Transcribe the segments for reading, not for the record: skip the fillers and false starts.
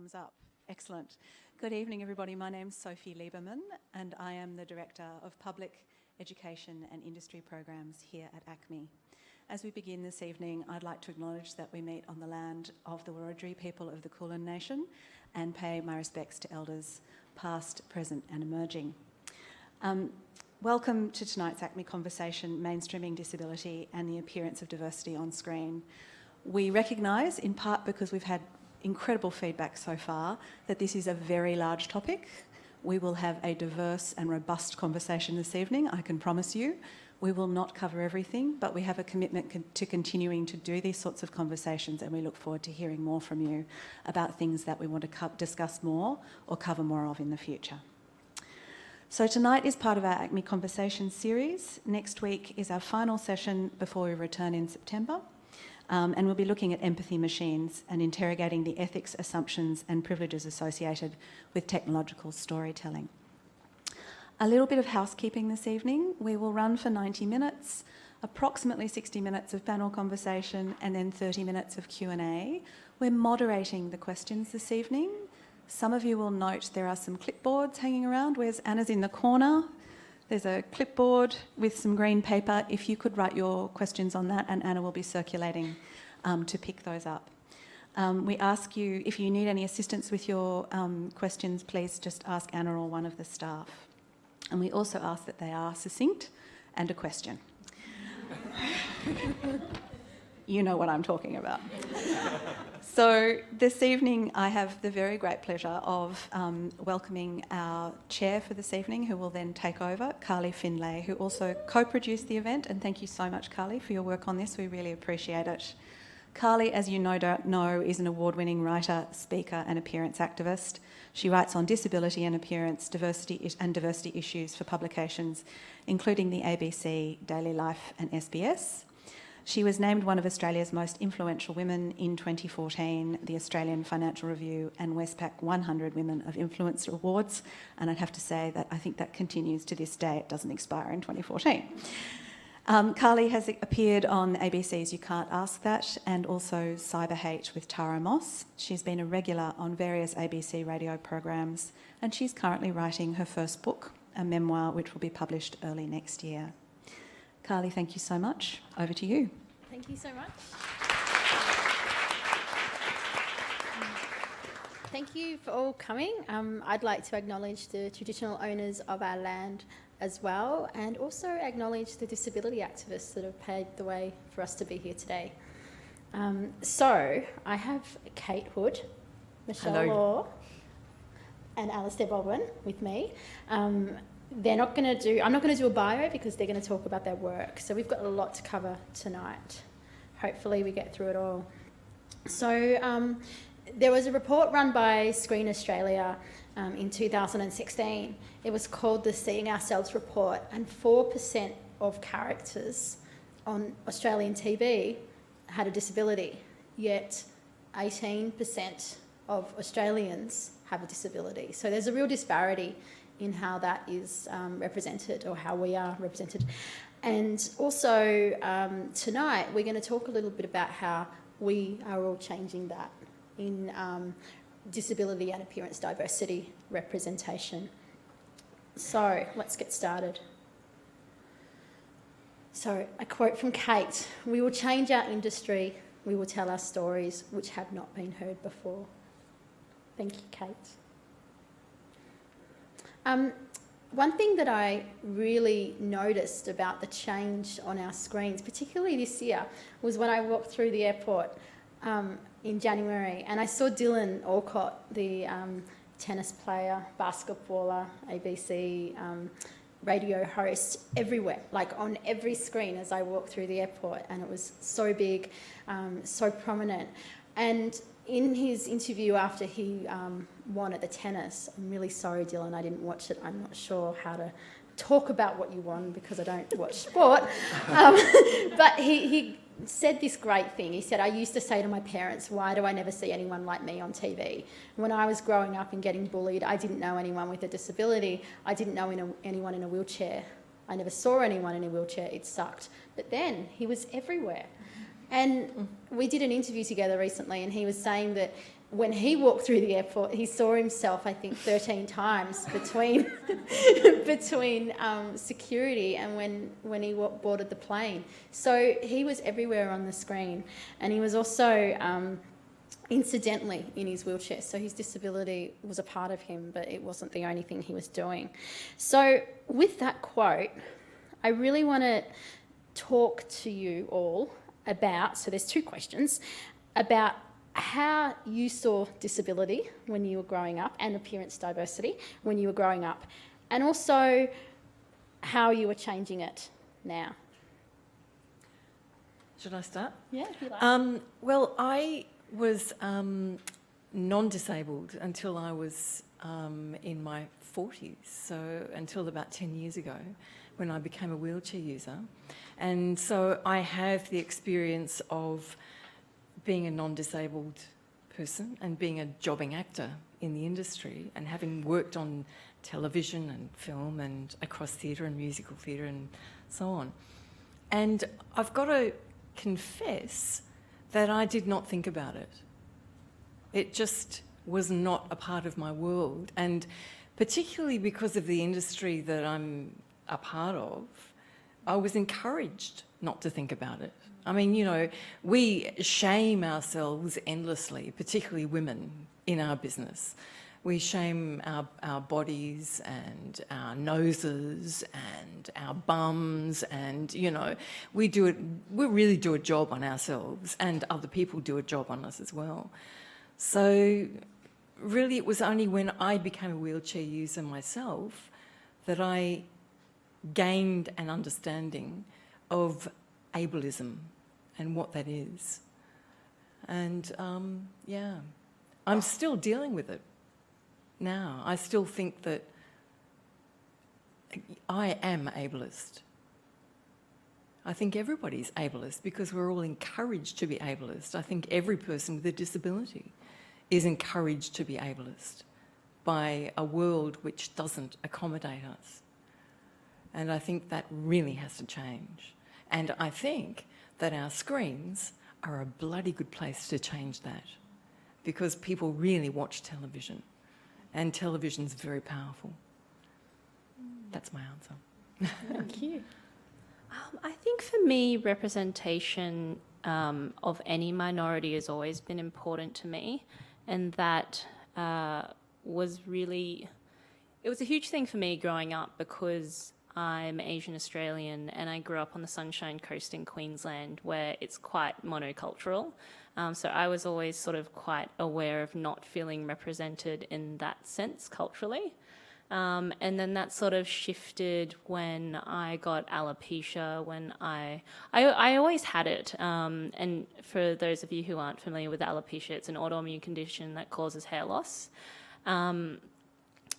Thumbs up. Excellent. Good evening, everybody. My name's Sophie Lieberman, and I am the Director of Public Education and Industry Programs here at ACMI. As we begin this evening, I'd like to acknowledge that we meet on the land of the Wiradjuri people of the Kulin Nation and pay my respects to elders past, present and emerging. Welcome to tonight's ACMI conversation, Mainstreaming Disability and the Appearance of Diversity on Screen. We recognise, in part because we've had incredible feedback so far, that this is a very large topic. We will have a diverse and robust conversation this evening, I can promise you. We will not cover everything, but we have a commitment to continuing to do these sorts of conversations, and we look forward to hearing more from you about things that we want to discuss more or cover more of in the future. So tonight is part of our ACMI Conversation series. Next week is our final session before we return in September. And we'll be looking at empathy machines and interrogating the ethics, assumptions and privileges associated with technological storytelling. A little bit of housekeeping this evening. We will run for 90 minutes, approximately 60 minutes of panel conversation and then 30 minutes of Q&A. We're moderating the questions this evening. Some of you will note there are some clipboards hanging around. Where's Anna's in the corner? There's a clipboard with some green paper. If you could write your questions on that, and Anna will be circulating to pick those up. We ask you, if you need any assistance with your questions, please just ask Anna or one of the staff. And we also ask that they are succinct and a question. You know what I'm talking about. So this evening I have the very great pleasure of welcoming our chair for this evening, who will then take over, Carly Finlay, who also co-produced the event, and thank you so much, Carly, for your work on this. We really appreciate it. Carly, as you no doubt know, is an award-winning writer, speaker and appearance activist. She writes on disability and appearance, diversity issues for publications, including the ABC, Daily Life and SBS. She was named one of Australia's most influential women in 2014, the Australian Financial Review and Westpac 100 Women of Influence Awards, and I'd have to say that I think that continues to this day. It doesn't expire in 2014. Carly has appeared on ABC's You Can't Ask That and also Cyber Hate with Tara Moss. She's been a regular on various ABC radio programs, and she's currently writing her first book, a memoir which will be published early next year. Carly, thank you so much. Over to you. Thank you so much. Thank you for all coming. I'd like to acknowledge the traditional owners of our land as well, and also acknowledge the disability activists that have paved the way for us to be here today. So I have Kate Hood, Michelle Law, and Alistair Baldwin with me. I'm not going to do a bio because they're going to talk about their work. So we've got a lot to cover tonight. Hopefully we get through it all. So there was a report run by Screen Australia in 2016. It was called the Seeing Ourselves Report, and 4% of characters on Australian TV had a disability, yet 18% of Australians have a disability. So there's a real disparity in how that is represented, or how we are represented. And also tonight we're going to talk a little bit about how we are all changing that in disability and appearance diversity representation. So let's get started. So a quote from Kate: "We will change our industry, we will tell our stories which have not been heard before." Thank you, Kate. One thing that I really noticed about the change on our screens, particularly this year, was when I walked through the airport in January, and I saw Dylan Alcott, the tennis player, basketballer, ABC radio host, everywhere, like on every screen as I walked through the airport, and it was so big, so prominent. And in his interview after he won at the tennis, "I'm really sorry, Dylan, I didn't watch it. I'm not sure how to talk about what you won because I don't watch sport." But he said this great thing. He said, "I used to say to my parents, why do I never see anyone like me on TV? When I was growing up and getting bullied, I didn't know anyone with a disability. I didn't know anyone in a wheelchair. I never saw anyone in a wheelchair. It sucked." But then he was everywhere. And we did an interview together recently, and he was saying that when he walked through the airport, he saw himself, I think, 13 times between security and when he boarded the plane. So he was everywhere on the screen, and he was also incidentally in his wheelchair. So his disability was a part of him, but it wasn't the only thing he was doing. So with that quote, I really want to talk to you all about, so there's two questions, about how you saw disability when you were growing up and appearance diversity when you were growing up, and also how you were changing it now. Should I start? Yeah, if you like. Well, I was non-disabled until I was in my 40s, so until about 10 years ago when I became a wheelchair user. And so I have the experience of being a non-disabled person and being a jobbing actor in the industry, and having worked on television and film and across theatre and musical theatre and so on. And I've got to confess that I did not think about it. It just was not a part of my world. And particularly because of the industry that I'm a part of, I was encouraged not to think about it. I mean, you know, we shame ourselves endlessly, particularly women in our business. We shame our bodies and our noses and our bums, and, you know, we really do a job on ourselves, and other people do a job on us as well. So really it was only when I became a wheelchair user myself that I gained an understanding of ableism and what that is. And yeah, I'm still dealing with it now. I still think that I am ableist. I think everybody's ableist because we're all encouraged to be ableist. I think every person with a disability is encouraged to be ableist by a world which doesn't accommodate us. And I think that really has to change. And I think that our screens are a bloody good place to change that, because people really watch television, and television's very powerful. That's my answer. Thank you. I think for me, representation of any minority has always been important to me, and that was really, it was a huge thing for me growing up because I'm Asian Australian and I grew up on the Sunshine Coast in Queensland, where it's quite monocultural. So I was always sort of quite aware of not feeling represented in that sense culturally. And then that sort of shifted when I got alopecia, when I always had it. And for those of you who aren't familiar with alopecia, it's an autoimmune condition that causes hair loss.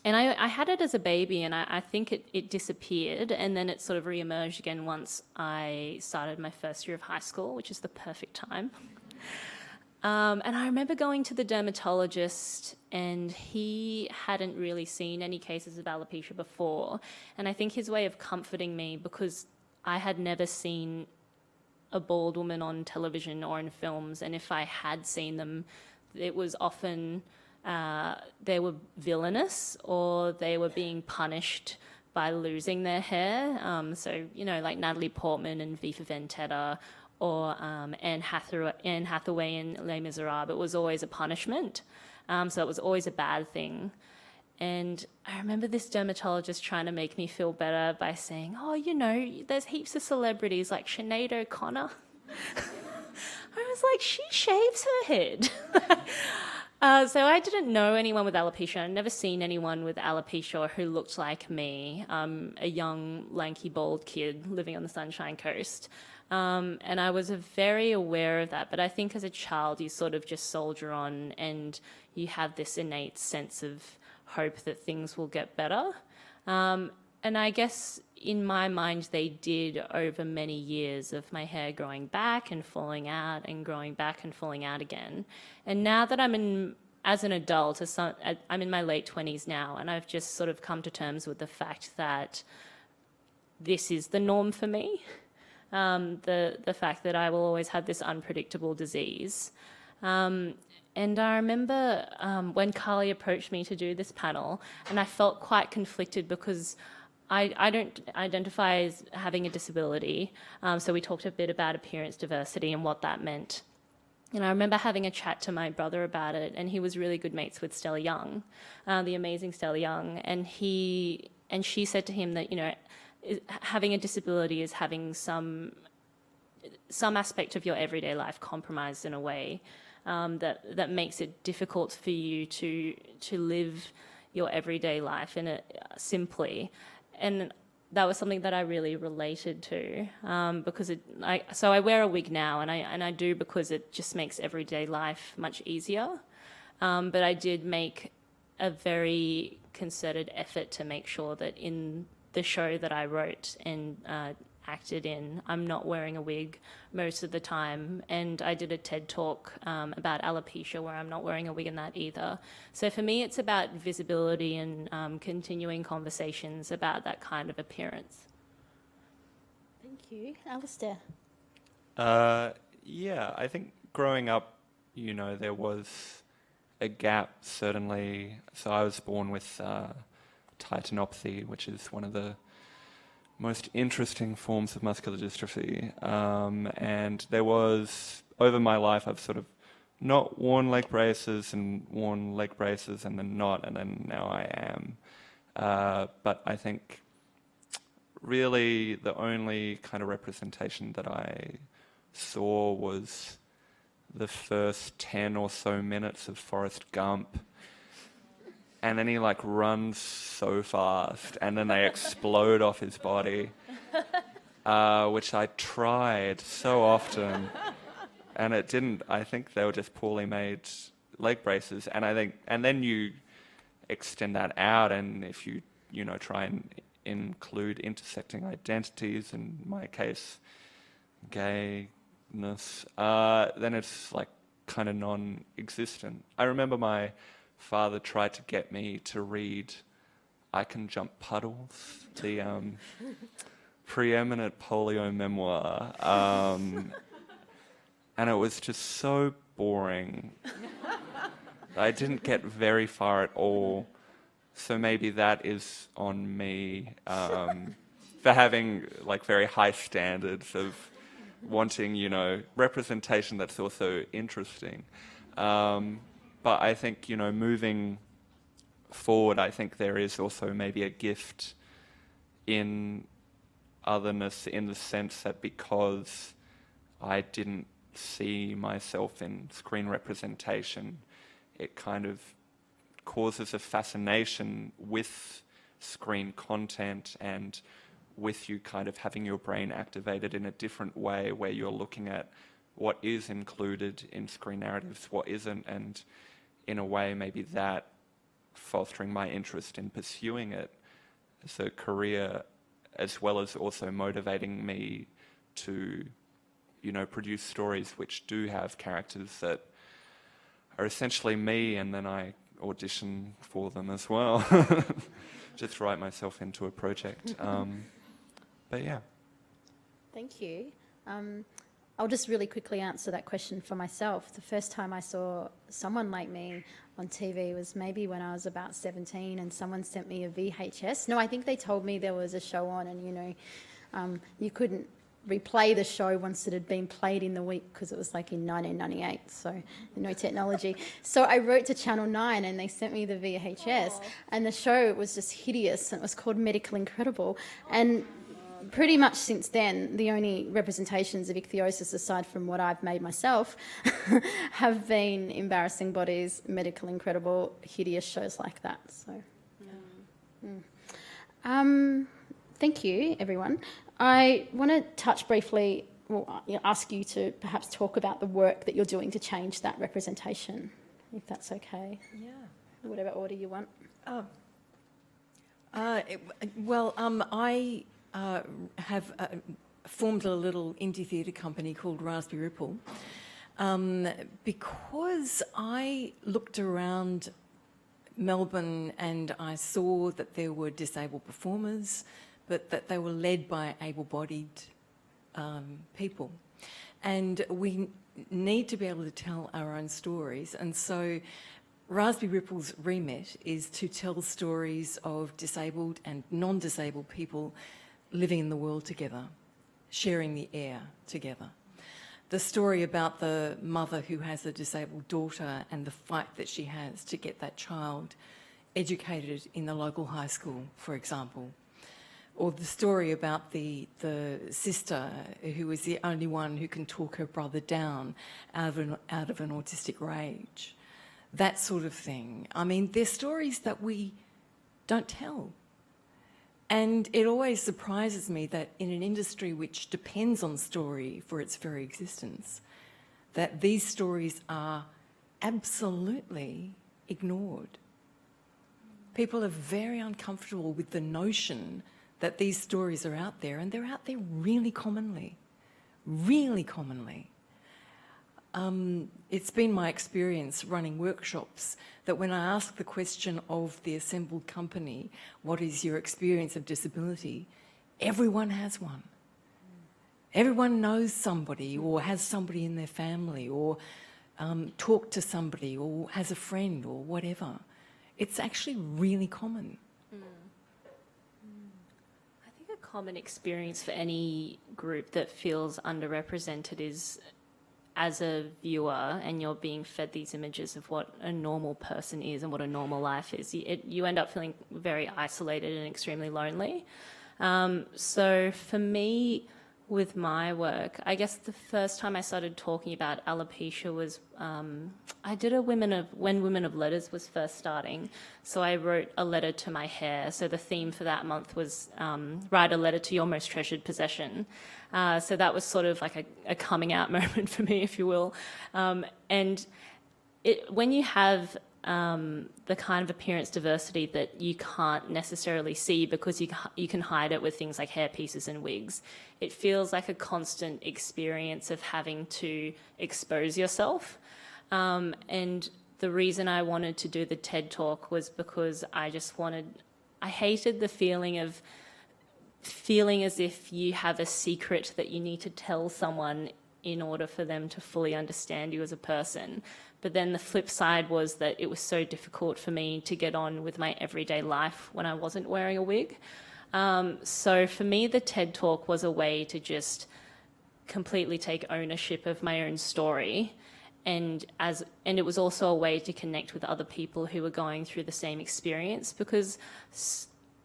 And I had it as a baby, and I think it disappeared, and then it sort of re-emerged again once I started my first year of high school, which is the perfect time. And I remember going to the dermatologist, and he hadn't really seen any cases of alopecia before. And I think his way of comforting me, because I had never seen a bald woman on television or in films, and if I had seen them, it was often they were villainous, or they were being punished by losing their hair. So, you know, like Natalie Portman in V for Vendetta, or Anne Hathaway in Les Miserables. It was always a punishment. So it was always a bad thing. And I remember this dermatologist trying to make me feel better by saying, oh, you know, there's heaps of celebrities like Sinead O'Connor. I was like, she shaves her head. So I didn't know anyone with alopecia. I'd never seen anyone with alopecia who looked like me, a young, lanky, bald kid living on the Sunshine Coast. And I was very aware of that. But I think as a child, you sort of just soldier on, and you have this innate sense of hope that things will get better. And I guess in my mind, they did over many years of my hair growing back and falling out and growing back and falling out again. And now that as an adult, I'm in my late 20s now, and I've just sort of come to terms with the fact that this is the norm for me. The fact that I will always have this unpredictable disease. And And I remember when Carly approached me to do this panel, and I felt quite conflicted because I don't identify as having a disability. So we talked a bit about appearance diversity and what that meant. And I remember having a chat to my brother about it, and he was really good mates with Stella Young, the amazing Stella Young, and she said to him that, you know, having a disability is having some aspect of your everyday life compromised in a way that makes it difficult for you to live your everyday life in it simply. And that was something that I really related to because so I wear a wig now, and I do because it just makes everyday life much easier. But I did make a very concerted effort to make sure that in the show that I wrote and acted in, I'm not wearing a wig most of the time. And I did a TED talk about alopecia where I'm not wearing a wig in that either. So for me, it's about visibility and continuing conversations about that kind of appearance. Thank you. Alistair? Yeah, I think growing up, you know, there was a gap, certainly. So I was born with titanopathy, which is one of the most interesting forms of muscular dystrophy. And there was, over my life, I've sort of not worn leg braces and worn leg braces and then not, and then now I am. But I think really the only kind of representation that I saw was the first 10 or so minutes of Forrest Gump. And then he like runs so fast and then they explode off his body, which I tried so often and it didn't. I think they were just poorly made leg braces. And I think, and then you extend that out, and if you know, try and include intersecting identities, in my case, gayness, then it's like kind of non-existent. I remember my father tried to get me to read I Can Jump Puddles, the preeminent polio memoir, and it was just so boring. I didn't get very far at all, so maybe that is on me for having like very high standards of wanting, you know, representation that's also interesting. But I think, you know, moving forward, I think there is also maybe a gift in otherness, in the sense that because I didn't see myself in screen representation, it kind of causes a fascination with screen content and with you kind of having your brain activated in a different way, where you're looking at what is included in screen narratives, what isn't, and in a way maybe that fostering my interest in pursuing it as a career, as well as also motivating me to, you know, produce stories which do have characters that are essentially me, and then I audition for them as well. Just write myself into a project. But yeah. Thank you. I'll just really quickly answer that question for myself. The first time I saw someone like me on TV was maybe when I was about 17, and someone sent me a VHS. No, I think they told me there was a show on, and, you know, you couldn't replay the show once it had been played in the week because it was like in 1998, so no technology. So I wrote to Channel 9 and they sent me the VHS, and the show was just hideous, and it was called Medical Incredible. And pretty much since then, the only representations of ichthyosis, aside from what I've made myself, have been embarrassing bodies, Medical Incredible, hideous shows like that. So, thank you, everyone. I want to touch briefly, well, ask you to perhaps talk about the work that you're doing to change that representation, if that's okay. Yeah. Whatever order you want. I have formed a little indie theatre company called Raspberry Ripple because I looked around Melbourne and I saw that there were disabled performers, but that they were led by able-bodied people. And we need to be able to tell our own stories. And so Raspberry Ripple's remit is to tell stories of disabled and non-disabled people living in the world together, sharing the air together. The story about the mother who has a disabled daughter and the fight that she has to get that child educated in the local high school, for example. Or the story about the sister who is the only one who can talk her brother down out of an autistic rage. That sort of thing. I mean, they're stories that we don't tell. And it always surprises me that in an industry which depends on story for its very existence, that these stories are absolutely ignored. People are very uncomfortable with the notion that these stories are out there, and they're out there really commonly, really commonly. It's been my experience running workshops that when I ask the question of the assembled company, what is your experience of disability, everyone has one. Everyone knows somebody or has somebody in their family or talked to somebody or has a friend or whatever. It's actually really common. I think a common experience for any group that feels underrepresented is, as a viewer, and you're being fed these images of what a normal person is and what a normal life is, you end up feeling very isolated and extremely lonely. So for me, with my work, I guess the first time I started talking about alopecia was, I did when Women of Letters was first starting. So I wrote a letter to my hair. So the theme for that month was write a letter to your most treasured possession. So that was sort of like a coming out moment for me, if you will. And when you have the kind of appearance diversity that you can't necessarily see because you can hide it with things like hair pieces and wigs, it feels like a constant experience of having to expose yourself. And the reason I wanted to do the TED Talk was because I hated the feeling of feeling as if you have a secret that you need to tell someone in order for them to fully understand you as a person. But then the flip side was that it was so difficult for me to get on with my everyday life when I wasn't wearing a wig. So for me, the TED Talk was a way to just completely take ownership of my own story. And it was also a way to connect with other people who were going through the same experience, because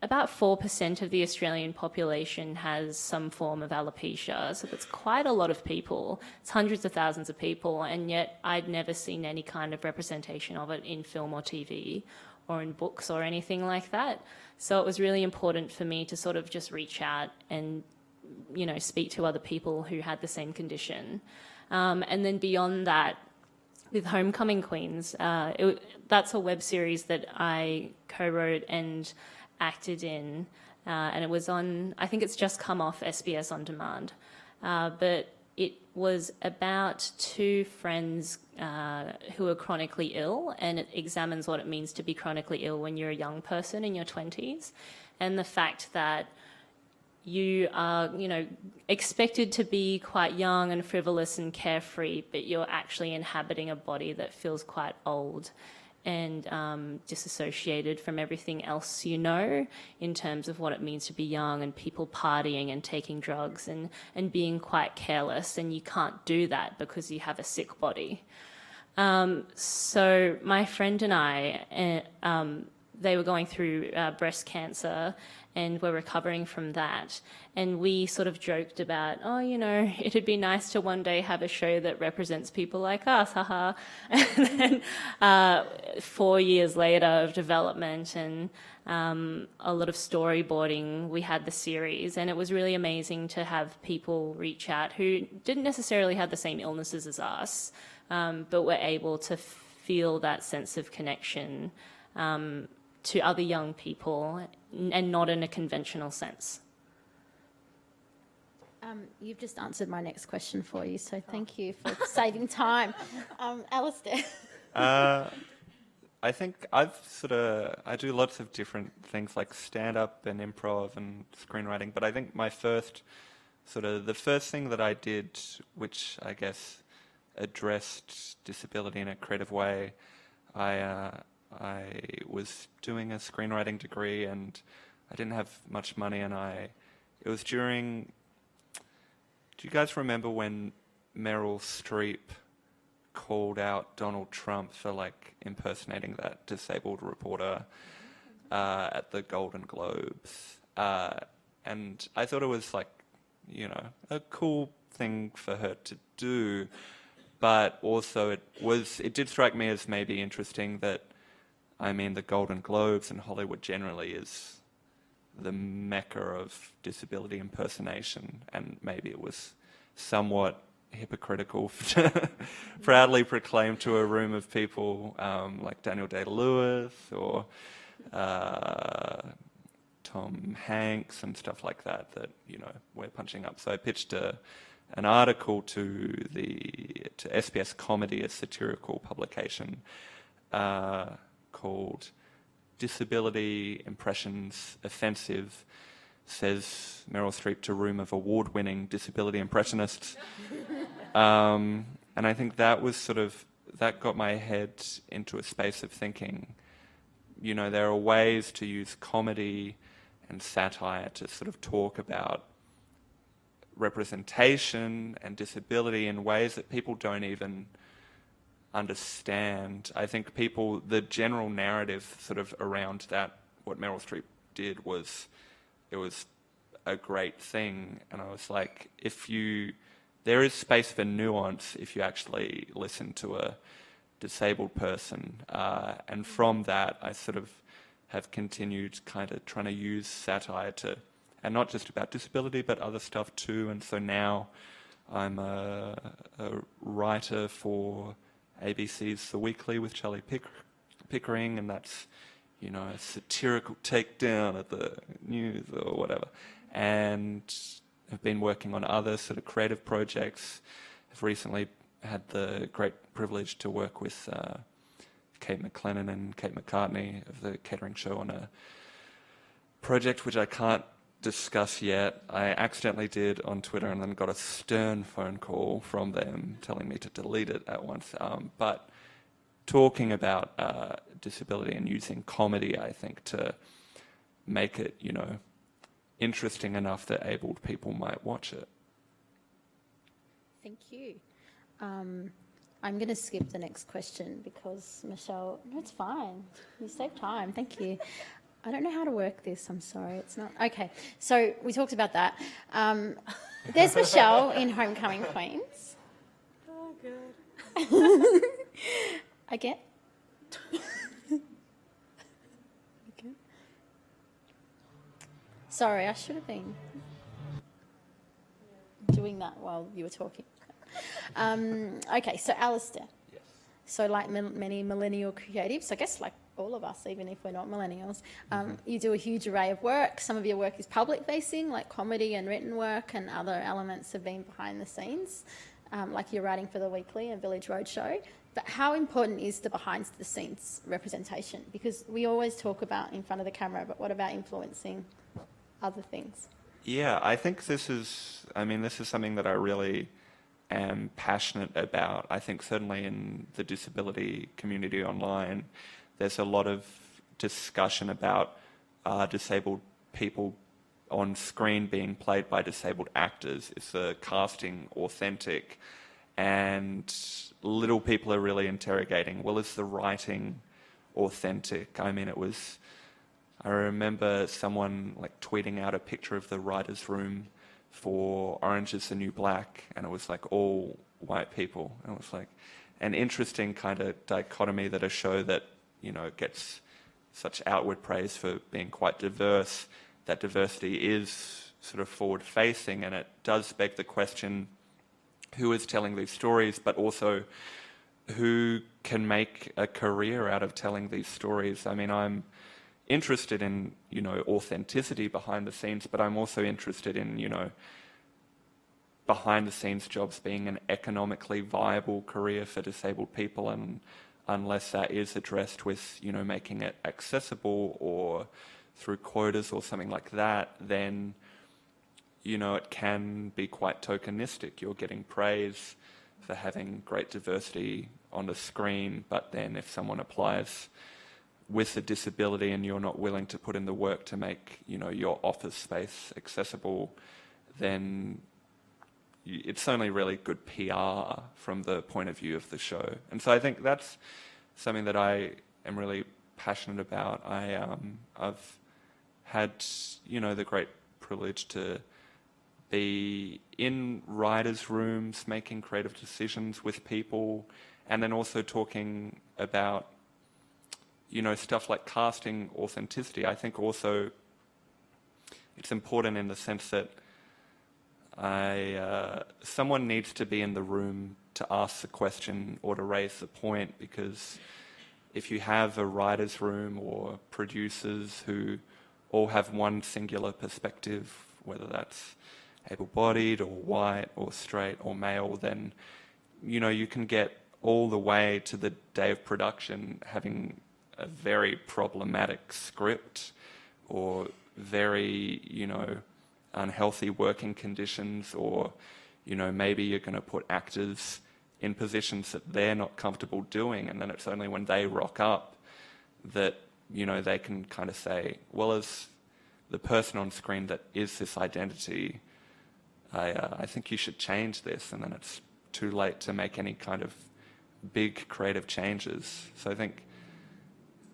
about 4% of the Australian population has some form of alopecia. So that's quite a lot of people. It's hundreds of thousands of people, and yet I'd never seen any kind of representation of it in film or TV or in books or anything like that. So it was really important for me to sort of just reach out and, speak to other people who had the same condition. And then beyond that, with Homecoming Queens, that's a web series that I co-wrote and acted in, and it was on, I think it's just come off SBS On Demand, but it was about two friends who are chronically ill, and it examines what it means to be chronically ill when you're a young person in your 20s, and the fact that you are, expected to be quite young and frivolous and carefree, but you're actually inhabiting a body that feels quite old and disassociated from everything else in terms of what it means to be young and people partying and taking drugs and being quite careless, and you can't do that because you have a sick body. So my friend and I, they were going through breast cancer and were recovering from that. And we sort of joked about, it'd be nice to one day have a show that represents people like us, haha. And then 4 years later of development and a lot of storyboarding, we had the series. And it was really amazing to have people reach out who didn't necessarily have the same illnesses as us, but were able to feel that sense of connection to other young people, and not in a conventional sense. You've just answered my next question for you, so thank you for saving time. Alistair. I think I do lots of different things like stand-up and improv and screenwriting, but I think my first sort of the first thing that I did, which I guess addressed disability in a creative way, I was doing a screenwriting degree and I didn't have much money, and it was during, do you guys remember when Meryl Streep called out Donald Trump for like impersonating that disabled reporter at the Golden Globes? And I thought it was like, you know, a cool thing for her to do, but also it did strike me as maybe interesting that, I mean, the Golden Globes and Hollywood generally is the mecca of disability impersonation, and maybe it was somewhat hypocritical to proudly proclaim to a room of people like Daniel Day-Lewis or Tom Hanks and stuff like that, you know, we're punching up. So I pitched an article to SBS Comedy, a satirical publication, called "Disability Impressions Offensive," says Meryl Streep to room of award-winning disability impressionists. And I think that got my head into a space of thinking, you know, there are ways to use comedy and satire to sort of talk about representation and disability in ways that people don't even understand. I think the general narrative sort of around that, what Meryl Streep did it was a great thing. And I was like, there is space for nuance if you actually listen to a disabled person. And from that, I sort of have continued kind of trying to use satire and not just about disability, but other stuff too. And so now I'm a writer for ABC's The Weekly with Charlie Pickering, and that's, you know, a satirical takedown of the news or whatever. And I've been working on other sort of creative projects. I've recently had the great privilege to work with Kate McLennan and Kate McCartney of the Catering Show on a project which I can't discuss yet. I accidentally did on Twitter and then got a stern phone call from them telling me to delete it at once. But talking about disability and using comedy, I think, to make it, you know, interesting enough that abled people might watch it. Thank you. I'm going to skip the next question because Michelle, no, it's fine. You saved time. Thank you. I don't know how to work this. I'm sorry. It's not. Okay. So we talked about that. There's Michelle in Homecoming Queens. Oh, good. Again. Sorry, I should have been doing that while you were talking. Okay, so Alistair. Yes. So like many millennial creatives, I guess like all of us, even if we're not millennials, you do a huge array of work. Some of your work is public-facing, like comedy and written work, and other elements have been behind the scenes, like you're writing for The Weekly and Village Roadshow. But how important is the behind-the-scenes representation? Because we always talk about in front of the camera, but what about influencing other things? Yeah, I think this is something that I really am passionate about. I think certainly in the disability community online, there's a lot of discussion about disabled people on screen being played by disabled actors. Is the casting authentic? And little people are really interrogating, well, is the writing authentic? I mean, I remember someone like tweeting out a picture of the writer's room for Orange is the New Black, and it was like all white people. And it was like an interesting kind of dichotomy that a show that, you know, gets such outward praise for being quite diverse, that diversity is sort of forward-facing, and it does beg the question, who is telling these stories, but also who can make a career out of telling these stories? I mean, I'm interested in, you know, authenticity behind the scenes, but I'm also interested in, you know, behind the scenes jobs being an economically viable career for disabled people, and unless that is addressed with, you know, making it accessible or through quotas or something like that, then, you know, it can be quite tokenistic. You're getting praise for having great diversity on the screen, but then if someone applies with a disability and you're not willing to put in the work to make, you know, your office space accessible, then it's only really good PR from the point of view of the show. And so I think that's something that I am really passionate about. I've had, you know, the great privilege to be in writers' rooms, making creative decisions with people, and then also talking about, you know, stuff like casting authenticity. I think also it's important in the sense that someone needs to be in the room to ask the question or to raise the point, because if you have a writer's room or producers who all have one singular perspective, whether that's able-bodied or white or straight or male, then, you know, you can get all the way to the day of production having a very problematic script or very, you know, unhealthy working conditions, or, you know, maybe you're going to put actors in positions that they're not comfortable doing, and then it's only when they rock up that, you know, they can kind of say, well, as the person on screen that is this identity, I think you should change this, and then it's too late to make any kind of big creative changes. So I think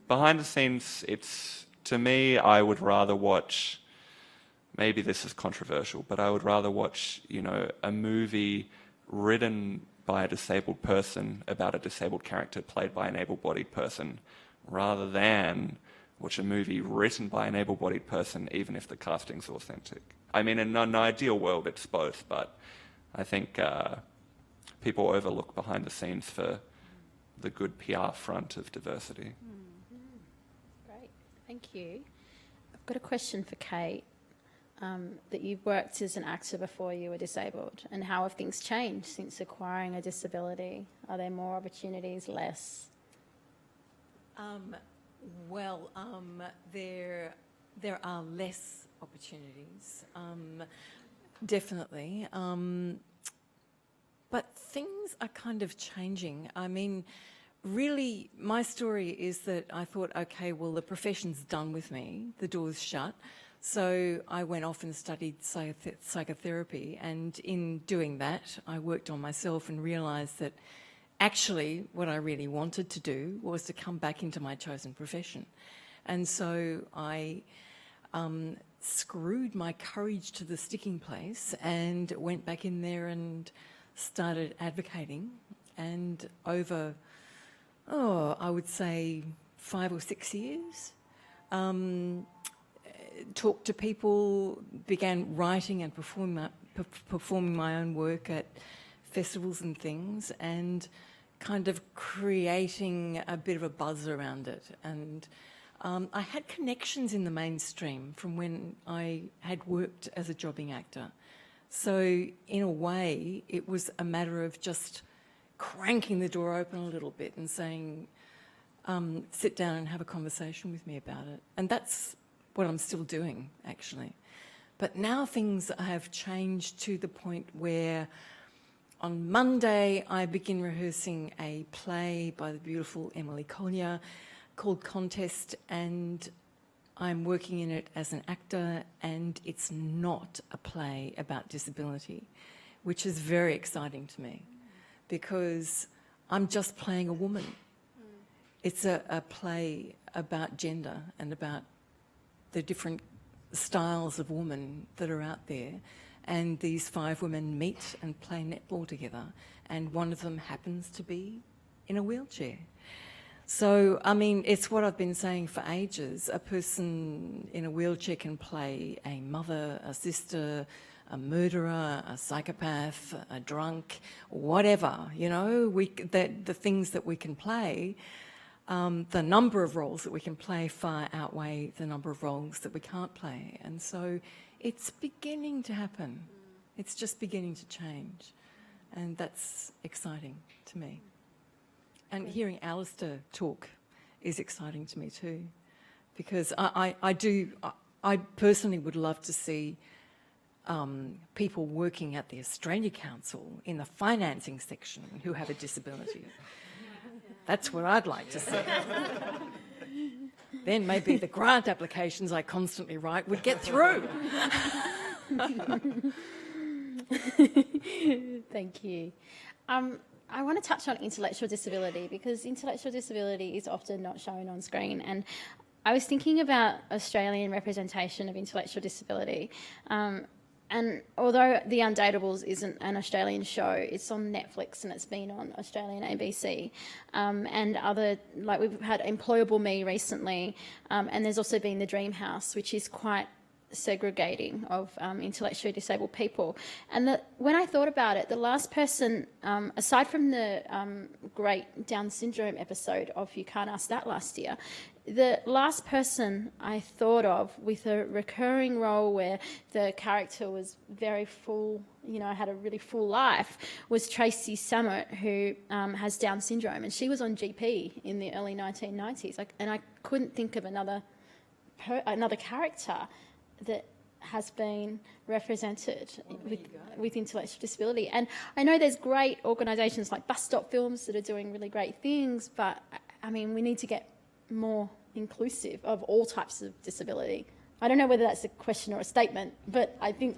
behind the scenes, it's, to me, I would rather watch, maybe this is controversial, but I would rather watch, you know, a movie written by a disabled person about a disabled character played by an able-bodied person, rather than watch a movie written by an able-bodied person, even if the casting's authentic. I mean, in an ideal world, it's both, but I think people overlook behind the scenes for the good PR front of diversity. Great, thank you. I've got a question for Kate. That you've worked as an actor before you were disabled, and how have things changed since acquiring a disability? Are there more opportunities, less? There are less opportunities, definitely. But things are kind of changing. I mean, really, my story is that I thought, okay, well, the profession's done with me. The door's shut. So I went off and studied psychotherapy, and in doing that, I worked on myself and realised that actually what I really wanted to do was to come back into my chosen profession. And so I screwed my courage to the sticking place and went back in there and started advocating. And over, I would say 5 or 6 years, talked to people, began writing and performing my own work at festivals and things, and kind of creating a bit of a buzz around it. And I had connections in the mainstream from when I had worked as a jobbing actor. So in a way, it was a matter of just cranking the door open a little bit and saying, sit down and have a conversation with me about it. And that's what I'm still doing, actually. But now things have changed to the point where on Monday I begin rehearsing a play by the beautiful Emily Collier called Contest, and I'm working in it as an actor, and it's not a play about disability, which is very exciting to me because I'm just playing a woman. It's a play about gender and about the different styles of women that are out there, and these 5 women meet and play netball together, and one of them happens to be in a wheelchair. So, I mean, it's what I've been saying for ages. A person in a wheelchair can play a mother, a sister, a murderer, a psychopath, a drunk, whatever, you know, the things that we can play. The number of roles that we can play far outweigh the number of roles that we can't play. And so it's beginning to happen. It's just beginning to change. And that's exciting to me. And hearing Alistair talk is exciting to me too, because I personally would love to see people working at the Australia Council in the financing section who have a disability. That's what I'd like to see. Then maybe the grant applications I constantly write would get through. Thank you. I want to touch on intellectual disability because intellectual disability is often not shown on screen. And I was thinking about Australian representation of intellectual disability. And although The Undateables isn't an Australian show, it's on Netflix and it's been on Australian ABC. And other, like we've had Employable Me recently, and there's also been The Dream House, which is quite segregating of intellectually disabled people. And when I thought about it, the last person, aside from the great Down syndrome episode of You Can't Ask That last year, the last person I thought of with a recurring role where the character was very full, you know, had a really full life, was Tracy Sammut, who has Down syndrome, and she was on GP in the early 1990s. And I couldn't think of another character that has been represented with intellectual disability. And I know there's great organisations like Bus Stop Films that are doing really great things, but I mean, we need to get more inclusive of all types of disability. I don't know whether that's a question or a statement, but I think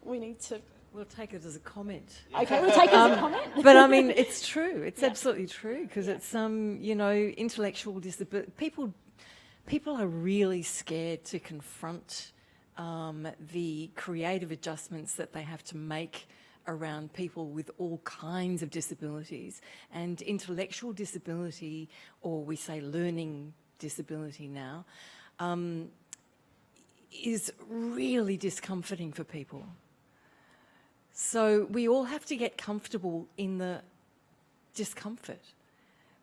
we need to... We'll take it as a comment. Okay, we'll take it as a comment. But I mean, it's true. It's absolutely true because it's, you know, intellectual disability. People are really scared to confront the creative adjustments that they have to make around people with all kinds of disabilities. And intellectual disability, or we say learning disability now, is really discomforting for people. So we all have to get comfortable in the discomfort.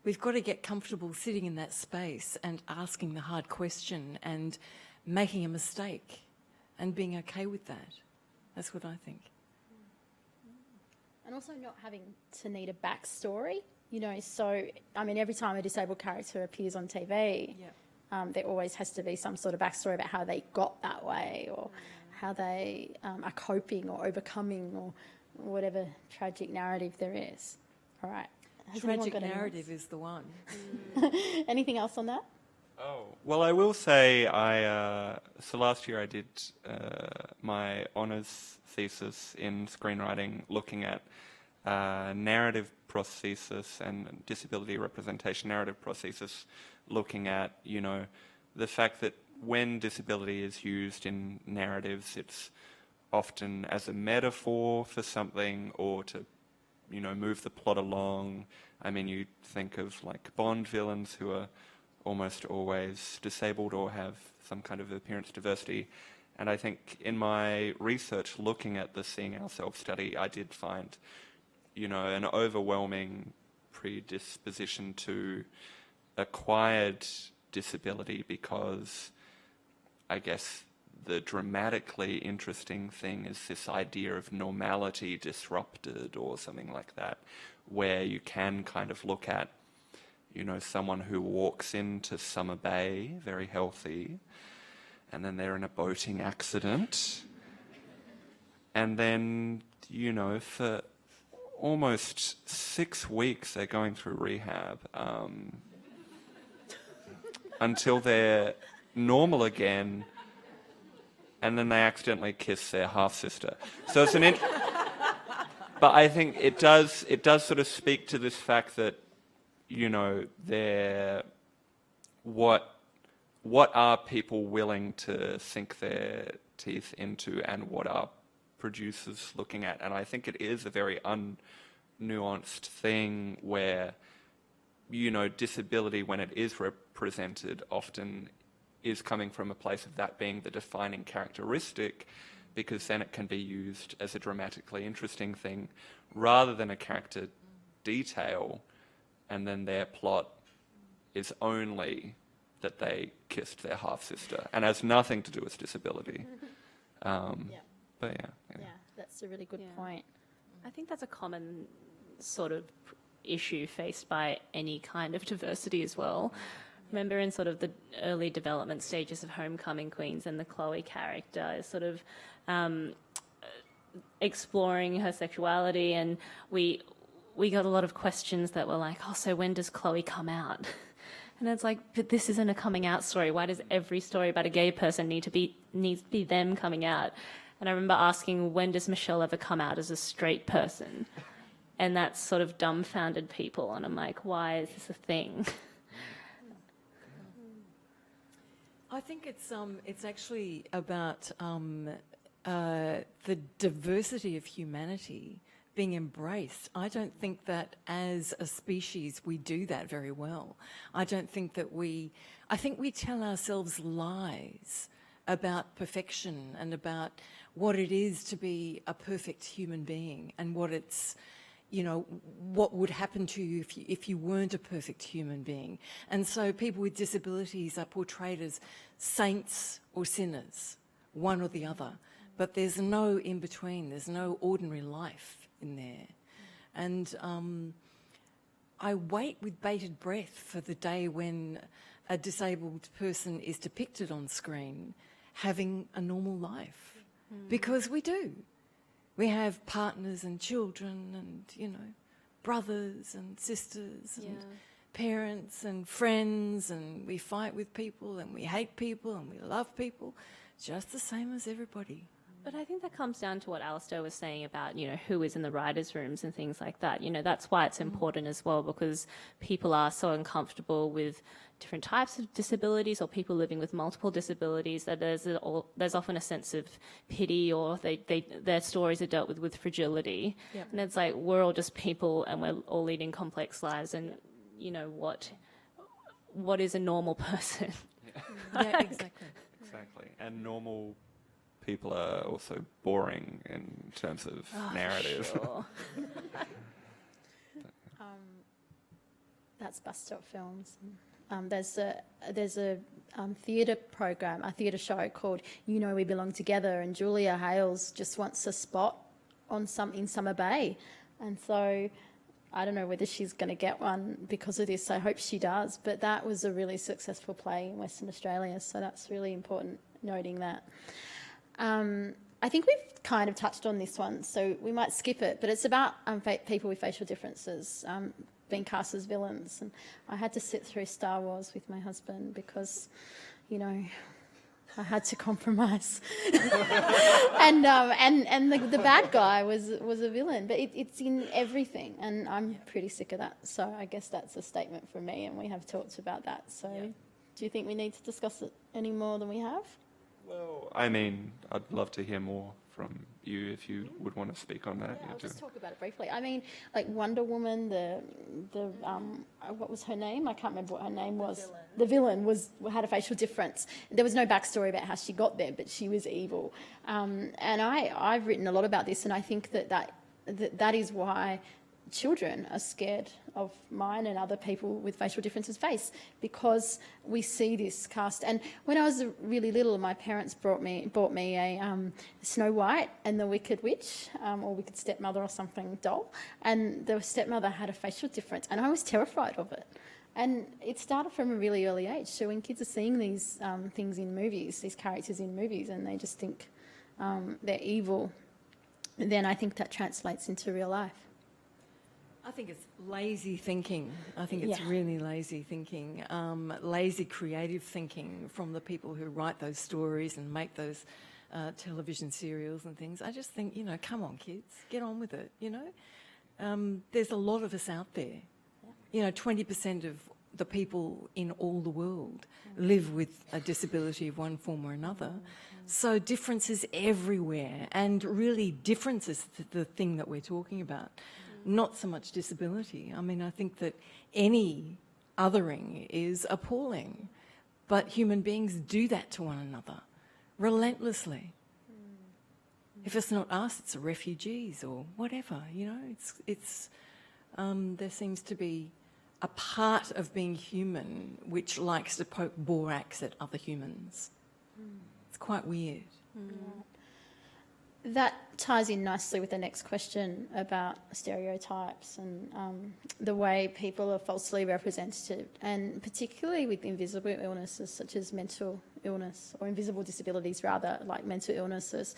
We've got to get comfortable sitting in that space and asking the hard question and making a mistake and being okay with that. That's what I think. And also not having to need a backstory, you know, so, I mean, every time a disabled character appears on TV, there always has to be some sort of backstory about how they got that way or how they are coping or overcoming or whatever tragic narrative there is. All right. Has Tragic narrative is the one. Anything else on that? Oh, well, I will say so last year I did my honours thesis in screenwriting looking at narrative prosthesis and disability representation narrative prosthesis, looking at, you know, the fact that when disability is used in narratives, it's often as a metaphor for something or to, you know, move the plot along. I mean, you think of like Bond villains who are almost always disabled or have some kind of appearance diversity. And I think in my research looking at the Seeing Ourselves study, I did find, you know, an overwhelming predisposition to acquired disability because I guess the dramatically interesting thing is this idea of normality disrupted or something like that, where you can kind of look at, you know, someone who walks into Summer Bay, very healthy, and then they're in a boating accident. And then, you know, for almost 6 weeks they're going through rehab until they're normal again, and then they accidentally kiss their half-sister. So it's but I think it does sort of speak to this fact that, you know, what are people willing to sink their teeth into and what are producers looking at? And I think it is a very unnuanced thing where, you know, disability, when it is represented, often is coming from a place of that being the defining characteristic, because then it can be used as a dramatically interesting thing rather than a character detail, and then their plot is only that they kissed their half-sister and has nothing to do with disability. But yeah, that's a really good point. I think that's a common sort of issue faced by any kind of diversity as well. Remember in sort of the early development stages of Homecoming Queens and the Chloe character is sort of exploring her sexuality, and we got a lot of questions that were like, oh, so when does Chloe come out? And it's like, but this isn't a coming out story. Why does every story about a gay person needs to be them coming out? And I remember asking, when does Michelle ever come out as a straight person? And that sort of dumbfounded people. And I'm like, why is this a thing? I think it's actually about the diversity of humanity being embraced. I don't think that as a species we do that very well. I think we tell ourselves lies about perfection and about what it is to be a perfect human being, and what it's, what would happen to you if you weren't a perfect human being. And so people with disabilities are portrayed as saints or sinners, one or the other. But there's no in between. There's no ordinary life in there. And I wait with bated breath for the day when a disabled person is depicted on screen having a normal life. Because we do. We have partners and children and, brothers and sisters and parents and friends, and we fight with people and we hate people and we love people just the same as everybody. But I think that comes down to what Alistair was saying about, who is in the writers' rooms and things like that. That's why it's important as well, because people are so uncomfortable with different types of disabilities, or people living with multiple disabilities, that there's often a sense of pity, or their stories are dealt with fragility. Yep. And it's like, we're all just people and we're all leading complex lives, and what is a normal person? Yeah, exactly. Exactly. And normal people are also boring in terms of narrative. Sure. That's Bus Stop Films. There's a theatre program, a theatre show called We Belong Together, and Julia Hales just wants a spot in Summer Bay, and so I don't know whether she's going to get one because of this. I hope she does, but that was a really successful play in Western Australia, so that's really important noting that. I think we've kind of touched on this one, so we might skip it, but it's about people with facial differences being cast as villains. And I had to sit through Star Wars with my husband because, I had to compromise. and the bad guy was a villain, but it's in everything, and I'm pretty sick of that. So I guess that's a statement from me, and we have talked about that. So do you think we need to discuss it any more than we have? Well, I'd love to hear more from you if you would want to speak on that. Yeah, I'll just talk about it briefly. Like Wonder Woman, the what was her name? I can't remember what her name was. The villain had a facial difference. There was no backstory about how she got there, but she was evil. And I've written a lot about this, and I think that is why children are scared of mine and other people with facial differences face, because we see this cast. And when I was really little, my parents bought me a Snow White and the Wicked Witch, or Wicked Stepmother or something doll, and the stepmother had a facial difference, and I was terrified of it. And it started from a really early age. So when kids are seeing these things in movies, these characters in movies, and they just think they're evil, then I think that translates into real life. I think it's lazy thinking. I think it's really lazy thinking, lazy creative thinking from the people who write those stories and make those television serials and things. I just think, come on, kids, get on with it, There's a lot of us out there. 20% of the people in all the world live with a disability of one form or another. So difference is everywhere, and really difference is the thing that we're talking about. Not so much disability. I think that any othering is appalling, but human beings do that to one another relentlessly. If it's not us, it's the refugees or whatever. There seems to be a part of being human which likes to poke borax at other humans. It's quite weird. That ties in nicely with the next question about stereotypes and the way people are falsely represented, and particularly with invisible illnesses such as mental illness, or invisible disabilities rather, like mental illnesses.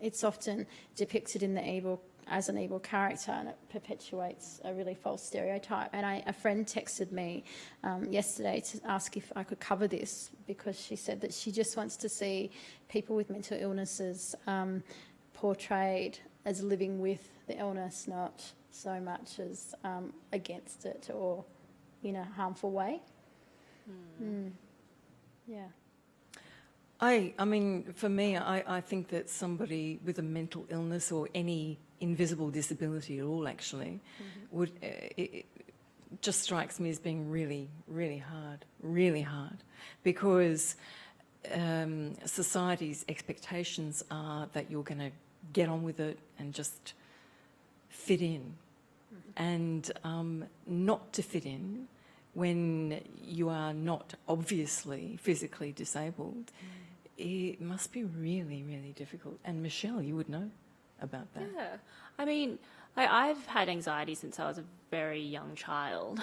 It's often depicted in the evil as an evil character, and it perpetuates a really false stereotype. And a friend texted me yesterday to ask if I could cover this, because she said that she just wants to see people with mental illnesses portrayed as living with the illness, not so much as against it or in a harmful way. Yeah. I mean, for me, I think that somebody with a mental illness or any invisible disability at all, actually, would it just strikes me as being really, really hard, because society's expectations are that you're going to get on with it and just fit in, and not to fit in when you are not obviously physically disabled. It must be really, really difficult. And Michelle, you would know about that. Yeah. I mean, I've had anxiety since I was a very young child.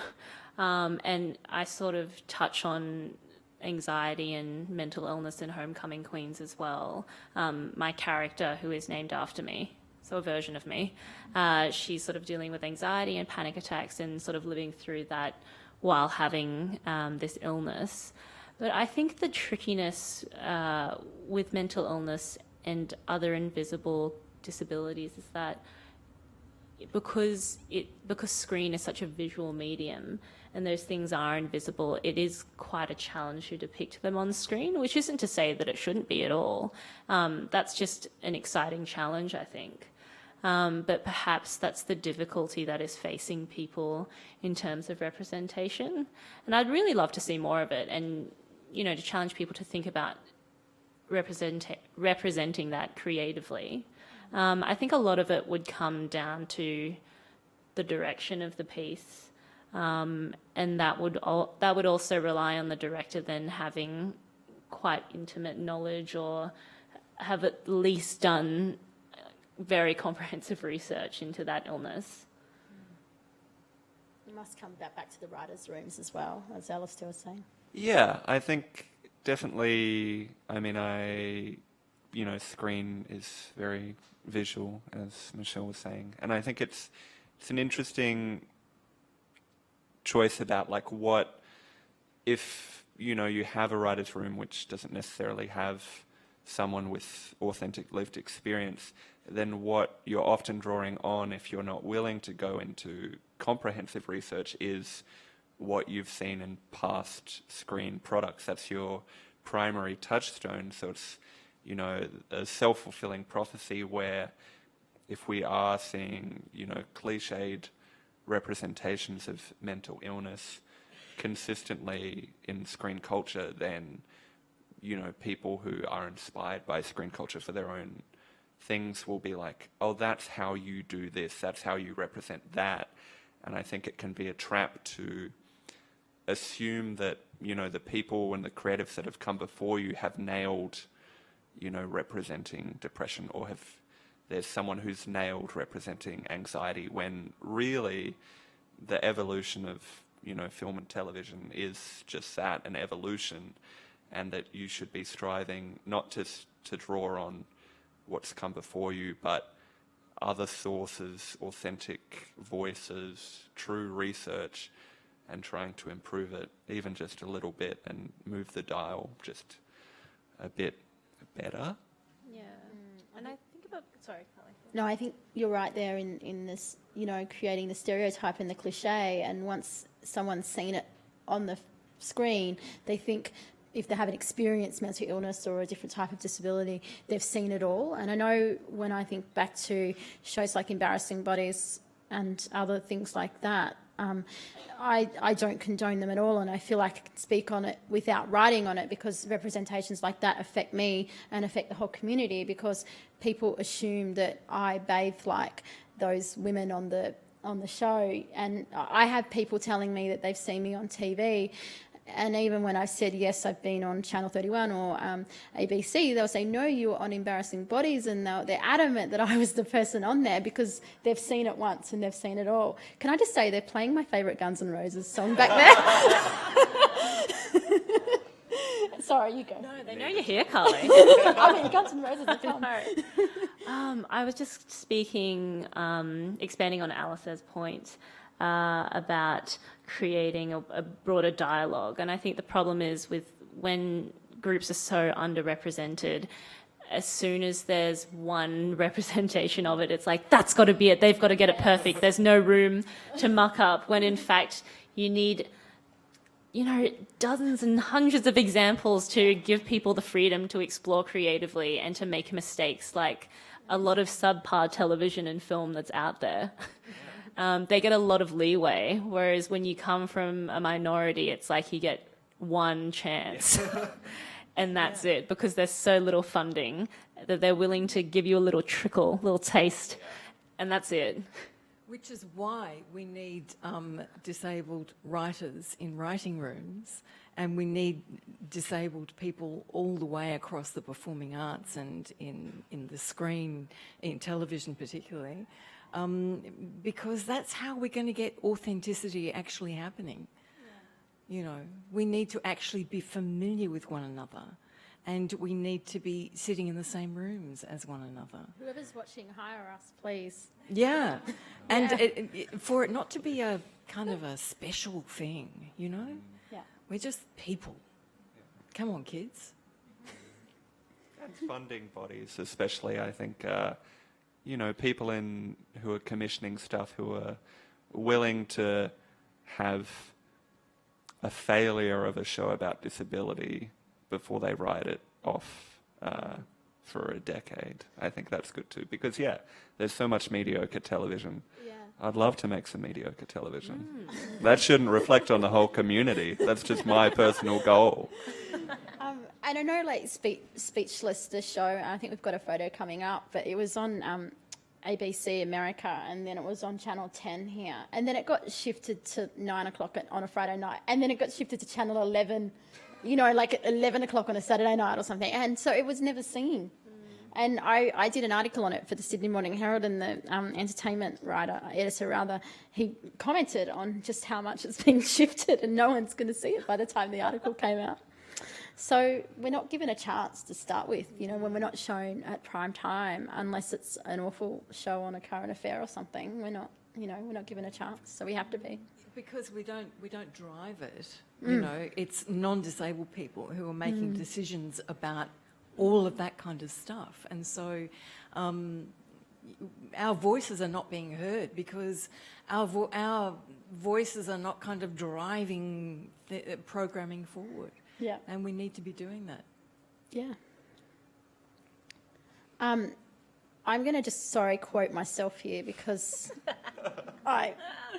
And I sort of touch on anxiety and mental illness in Homecoming Queens as well. My character, who is named after me, so a version of me, she's sort of dealing with anxiety and panic attacks and sort of living through that while having this illness. But I think the trickiness with mental illness and other invisible disabilities is that because screen is such a visual medium and those things are invisible, it is quite a challenge to depict them on screen, which isn't to say that it shouldn't be at all. That's just an exciting challenge, I think. But perhaps that's the difficulty that is facing people in terms of representation. And I'd really love to see more of it, and, you know, to challenge people to think about representing that creatively. I think a lot of it would come down to the direction of the piece, and that would also rely on the director then having quite intimate knowledge, or have at least done very comprehensive research into that illness. You must come back to the writers' rooms as well, as Alistair was saying. Yeah, I think definitely, I mean, screen is very visual, as Michelle was saying. And I think it's an interesting choice about, like, what if, you have a writer's room which doesn't necessarily have someone with authentic lived experience, then what you're often drawing on, if you're not willing to go into comprehensive research, is what you've seen in past screen products. That's your primary touchstone. So it's, a self-fulfilling prophecy where if we are seeing, cliched representations of mental illness consistently in screen culture, then, people who are inspired by screen culture for their own things will be like, oh, that's how you do this, that's how you represent that. And I think it can be a trap to assume that, the people and the creatives that have come before you have nailed, representing depression, or there's someone who's nailed representing anxiety, when really the evolution of, film and television is just that, an evolution, and that you should be striving not just to draw on what's come before you, but other sources, authentic voices, true research, and trying to improve it even just a little bit and move the dial just a bit better. Yeah. And I think about... Sorry, Kelly. No, I think you're right there in this, creating the stereotype and the cliche, and once someone's seen it on the screen, they think, if they haven't experienced mental illness or a different type of disability, they've seen it all. And I know when I think back to shows like Embarrassing Bodies and other things like that, I don't condone them at all, and I feel like I can speak on it without writing on it, because representations like that affect me and affect the whole community, because people assume that I bathe like those women on the show. And I have people telling me that they've seen me on TV, and even when I said, yes, I've been on Channel 31 or ABC, they'll say, no, you were on Embarrassing Bodies, and they're adamant that I was the person on there because they've seen it once and they've seen it all. Can I just say, they're playing my favourite Guns N' Roses song back there? Sorry, you go. No, they know you're here, Carly. I mean, Guns N' Roses are fun. I was just speaking, expanding on Alice's point about creating a broader dialogue. And I think the problem is with when groups are so underrepresented, as soon as there's one representation of it, it's like, that's got to be it. They've got to get it perfect. There's no room to muck up, when in fact you need, dozens and hundreds of examples to give people the freedom to explore creatively and to make mistakes, like a lot of subpar television and film that's out there. They get a lot of leeway, whereas when you come from a minority, it's like you get one chance. And that's it, because there's so little funding that they're willing to give you a little trickle, little taste, and that's it. Which is why we need disabled writers in writing rooms, and we need disabled people all the way across the performing arts and in the screen, in television particularly, because that's how we're going to get authenticity actually happening. We need to actually be familiar with one another, and we need to be sitting in the same rooms as one another. Whoever's watching, hire us, please. Yeah, and for it not to be a kind of a special thing, Yeah. we're just people. Come on, kids. And funding bodies, especially, I think, people who are commissioning stuff who are willing to have a failure of a show about disability before they write it off for a decade. I think that's good too, because there's so much mediocre television. Yeah. I'd love to make some mediocre television. That shouldn't reflect on the whole community. That's just my personal goal. I don't know, like Speechless, the show, I think we've got a photo coming up, but it was on ABC America, and then it was on Channel 10 here, and then it got shifted to 9 o'clock on a Friday night, and then it got shifted to Channel 11, like at 11 o'clock on a Saturday night or something, and so it was never seen. And I did an article on it for the Sydney Morning Herald, and the entertainment editor, he commented on just how much it's being shifted, and no one's going to see it by the time the article came out. So we're not given a chance to start with, when we're not shown at prime time, unless it's an awful show on a current affair or something. We're not given a chance, so we have to be. Because we don't drive it. It's non-disabled people who are making decisions about all of that kind of stuff, and so our voices are not being heard because our voices are not kind of driving the programming forward. Yeah. And we need to be doing that. Yeah. I'm going to just, quote myself here, because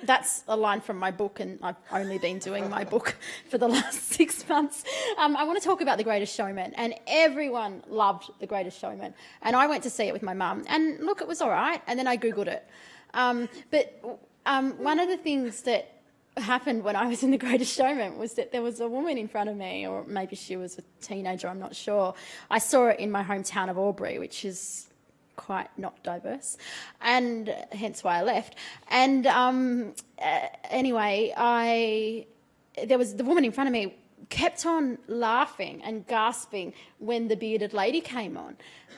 that's a line from my book, and I've only been doing my book for the last 6 months. I want to talk about The Greatest Showman, and everyone loved The Greatest Showman. And I went to see it with my mum, and look, it was all right, and then I Googled it. But one of the things that happened when I was in The Greatest Showman was that there was a woman in front of me, or maybe she was a teenager, I'm not sure. I saw it in my hometown of Albury, which is quite not diverse, and hence why I left. And anyway, there was the woman in front of me kept on laughing and gasping when the bearded lady came on,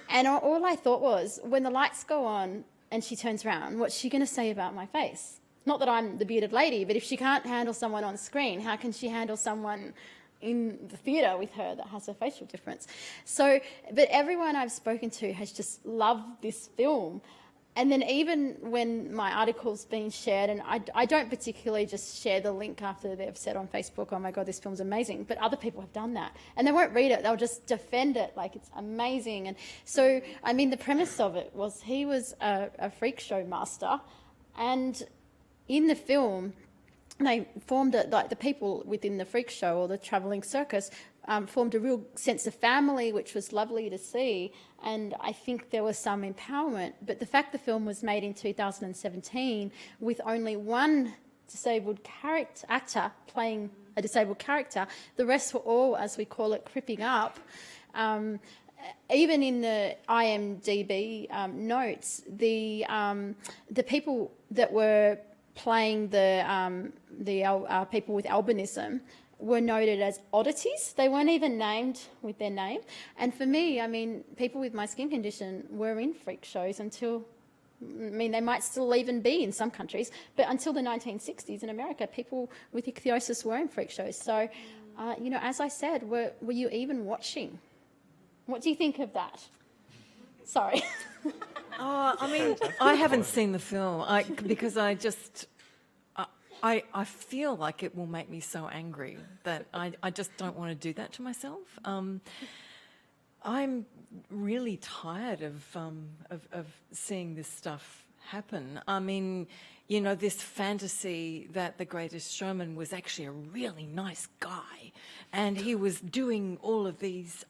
and all I thought was, when the lights go on and she turns around, what's she going to say about my face? Not that I'm the bearded lady, but if she can't handle someone on screen, how can she handle someone in the theatre with her that has a facial difference? So, but everyone I've spoken to has just loved this film. And then even when my article's been shared, and I don't particularly just share the link after they've said on Facebook, oh my God, this film's amazing, but other people have done that. And they won't read it, they'll just defend it like it's amazing. And so, I mean, the premise of it was he was a freak show master, and in the film, they formed the people within the freak show or the travelling circus formed a real sense of family, which was lovely to see, and I think there was some empowerment. But the fact the film was made in 2017 with only one disabled actor playing a disabled character, the rest were all, as we call it, cripping up. Even in the IMDb notes, the people that were playing the people with albinism, were noted as oddities. They weren't even named with their name. And for me, I mean, people with my skin condition were in freak shows until, I mean, they might still even be in some countries, but until the 1960s in America, people with ichthyosis were in freak shows. So, you know, as I said, were you even watching? What do you think of that? Sorry. I mean, I haven't seen the film because I just, I feel like it will make me so angry that I just don't want to do that to myself. I'm really tired of seeing this stuff happen. I mean, you know, this fantasy that The Greatest Showman was actually a really nice guy, and he was doing all of these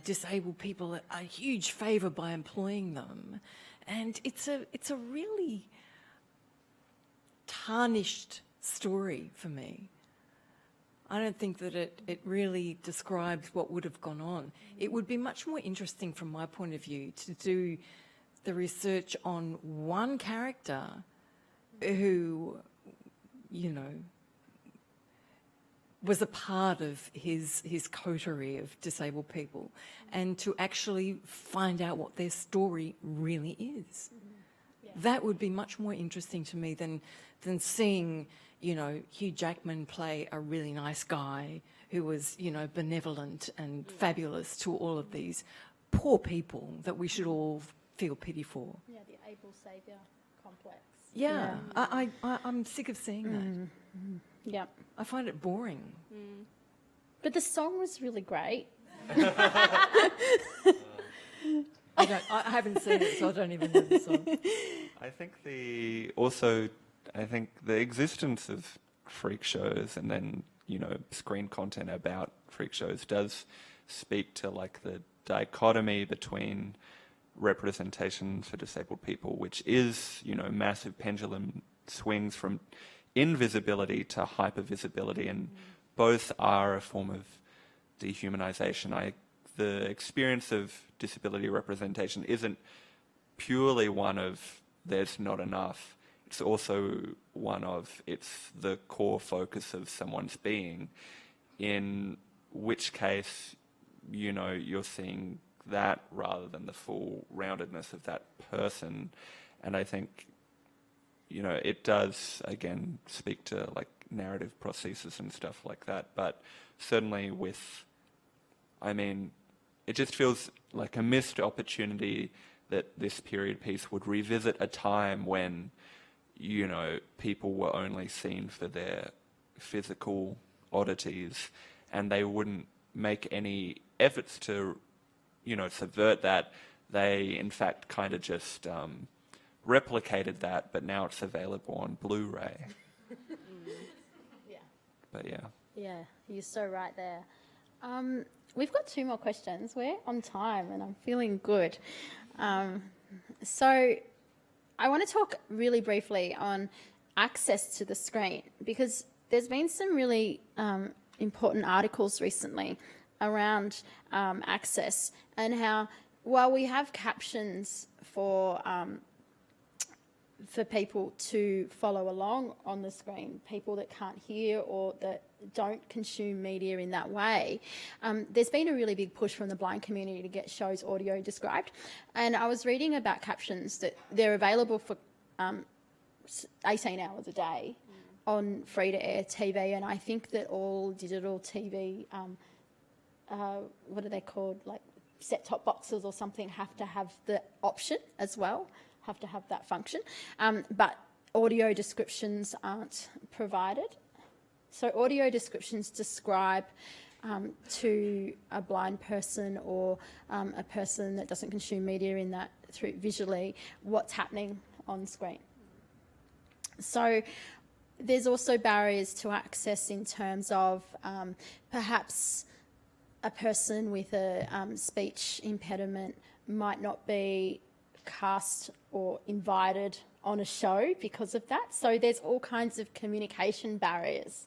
disabled people a huge favour by employing them, and it's a really tarnished story for me. I don't think that it really describes what would have gone on. It would be much more interesting from my point of view to do the research on one character who, you know, was a part of his coterie of disabled people, and to actually find out what their story really is. Yeah. That would be much more interesting to me than seeing, you know, Hugh Jackman play a really nice guy who was, you know, benevolent and fabulous to all of these poor people that we should all feel pity for. Yeah, the able saviour complex. Yeah. I'm sick of seeing that. Yeah. I find it boring. But the song was really great. I haven't seen it, so I don't even know the song. I think the existence of freak shows and then, you know, screen content about freak shows does speak to like the dichotomy between representation for disabled people, which is, you know, massive pendulum swings from invisibility to hypervisibility, and both are a form of dehumanization. The experience of disability representation isn't purely one of there's not enough. It's also one of it's the core focus of someone's being, in which case, you know, you're seeing that rather than the full roundedness of that person. And I think, you know, it does, again, speak to like narrative prosthesis and stuff like that. But certainly with, I mean, it just feels like a missed opportunity that this period piece would revisit a time when, you know, people were only seen for their physical oddities, and they wouldn't make any efforts to, you know, subvert that. They, in fact, kind of just replicated that, but now it's available on Blu-ray. Yeah. But yeah. Yeah, you're so right there. We've got 2 more questions. We're on time and I'm feeling good. So I want to talk really briefly on access to the screen, because there's been some really important articles recently around access, and how while we have captions for people to follow along on the screen, people that can't hear or that don't consume media in that way, there's been a really big push from the blind community to get shows audio described. And I was reading about captions that they're available for 18 hours a day on free-to-air TV, and I think that all digital TV, what are they called, like set-top boxes or something, have to have the option as well, have to have that function, but audio descriptions aren't provided. So audio descriptions describe to a blind person or a person that doesn't consume media in that through visually what's happening on screen. So there's also barriers to access in terms of perhaps a person with a speech impediment might not be cast or invited on a show because of that. So there's all kinds of communication barriers.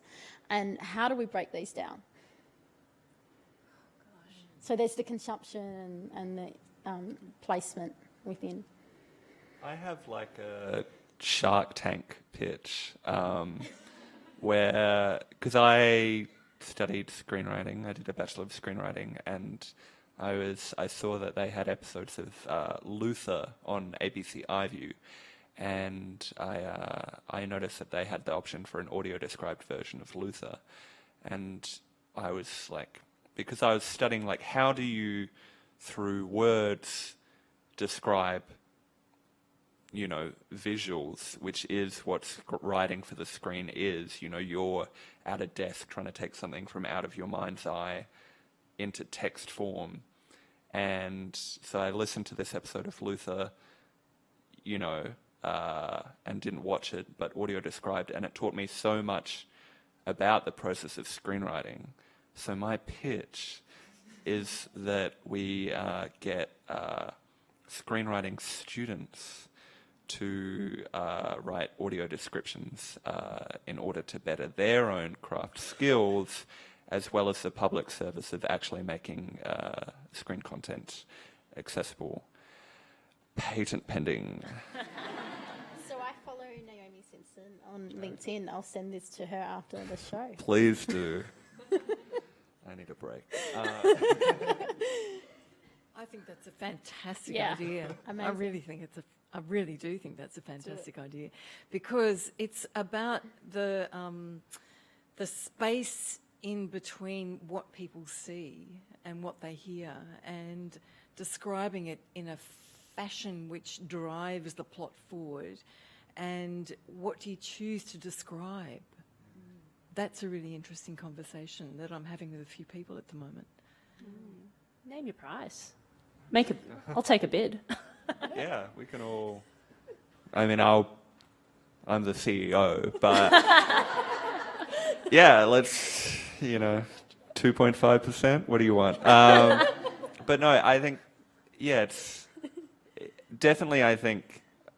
And how do we break these down? So there's the consumption and the placement within. I have like a Shark Tank pitch because I studied screenwriting. I did a Bachelor of Screenwriting, and I saw that they had episodes of Luther on ABC iView, and I noticed that they had the option for an audio-described version of Luther, and I was like, because I was studying like, how do you, through words, describe, you know, visuals, which is what writing for the screen is. You know, you're at a desk trying to take something from out of your mind's eye into text form. And so I listened to this episode of Luther, you know, and didn't watch it, but audio described, and it taught me so much about the process of screenwriting. So my pitch is that we get screenwriting students to write audio descriptions in order to better their own craft skills, as well as the public service of actually making screen content accessible. Patent pending. So I follow Naomi Simpson on LinkedIn. I'll send this to her after the show. Please do. I need a break. I think that's a fantastic Yeah. idea. Amazing. I really do think that's a fantastic idea, because it's about the space in between what people see and what they hear, and describing it in a fashion which drives the plot forward. And what do you choose to describe? That's a really interesting conversation that I'm having with a few people at the moment. Name your price. I'll take a bid. Yeah, we can all. I mean, I'm the CEO, but yeah, let's, 2.5%. What do you want? But no, I think, yeah, it's definitely.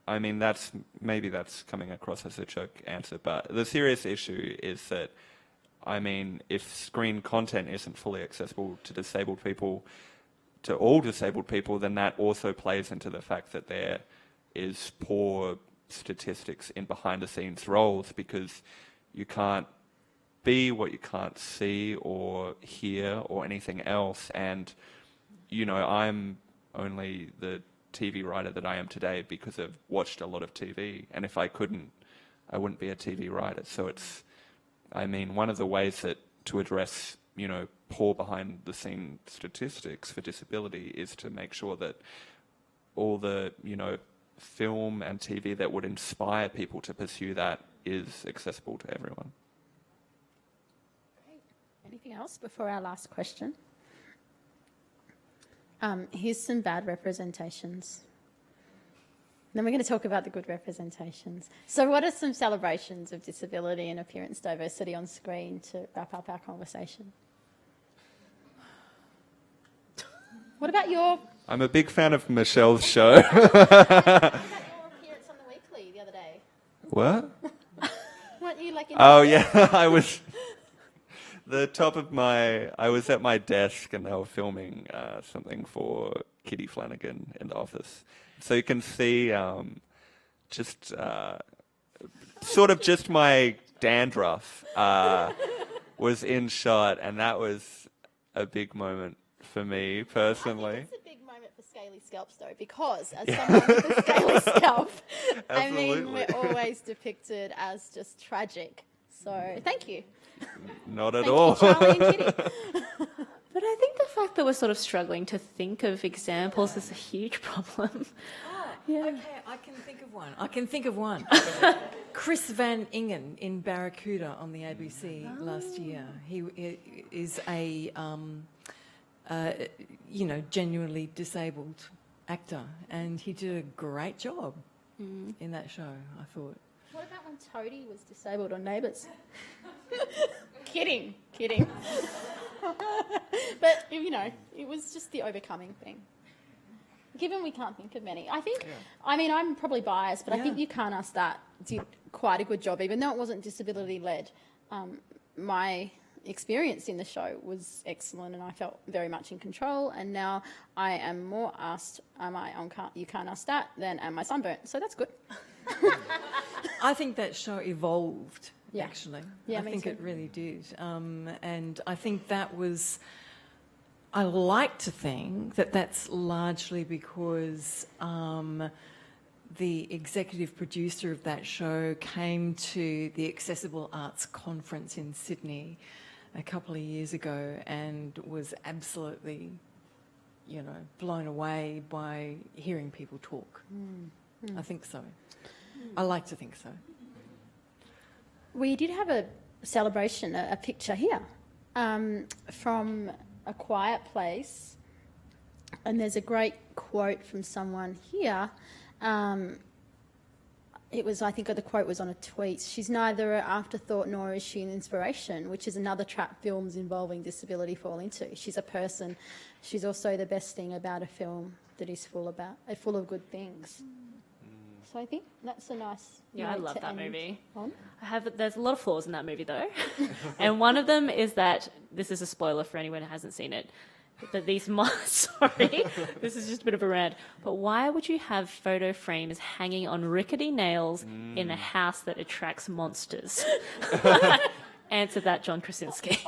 That's coming across as a joke answer, but the serious issue is that, if screen content isn't fully accessible to disabled people, to all disabled people, then that also plays into the fact that there is poor statistics in behind-the-scenes roles, because you can't be what you can't see or hear or anything else. And, I'm only the TV writer that I am today because I've watched a lot of TV, and if I couldn't, I wouldn't be a TV writer. So it's, one of the ways that to address, poor behind-the-scene statistics for disability is to make sure that all the, film and TV that would inspire people to pursue that is accessible to everyone. Great. Anything else before our last question? Here's some bad representations. Then we're going to talk about the good representations. So what are some celebrations of disability and appearance diversity on screen to wrap up our conversation? What about your... I'm a big fan of Michelle's show. What about your appearance on the Weekly the other day? What? Weren't you like... Oh, yeah, I was... I was at my desk and they were filming something for Kitty Flanagan in the office. So you can see just my dandruff was in shot, and that was a big moment for me personally. I think it's a big moment for scaly scalps, though, because as someone with a scaly scalp, we're always depicted as just tragic. So thank you. Not at Thank all. you, Charlie and Kitty. But I think the fact that we're sort of struggling to think of examples is a huge problem. Yeah. Okay, I can think of one. Chris Van Ingen in Barracuda on the ABC last year. He is a, genuinely disabled actor, and he did a great job in that show, I thought. What about when Toadie was disabled on Neighbours? Kidding. But, it was just the overcoming thing. Given we can't think of many. I think, I'm probably biased, but I think You Can't Ask That did quite a good job, even though it wasn't disability-led. My experience in the show was excellent, and I felt very much in control, and now I am more asked, am I on You Can't Ask That than am I sunburnt? So that's good. I think that show evolved Yeah. actually. Yeah, I me think too. it really did. And I think that was, I like to think that that's largely because the executive producer of that show came to the Accessible Arts Conference in Sydney a couple of years ago and was absolutely, blown away by hearing people talk. I think so. I like to think so. We did have a celebration, a picture here from A Quiet Place, and there's a great quote from someone here. I think the quote was on a tweet. She's neither an afterthought nor is she an inspiration, which is another trap films involving disability fall into. She's a person. She's also the best thing about a film that is full of good things. So I think that's a nice. Yeah, I note love to that end movie. on. There's a lot of flaws in that movie though. And one of them is that, this is a spoiler for anyone who hasn't seen it, but sorry, this is just a bit of a rant, but why would you have photo frames hanging on rickety nails in a house that attracts monsters? Answer that, John Krasinski.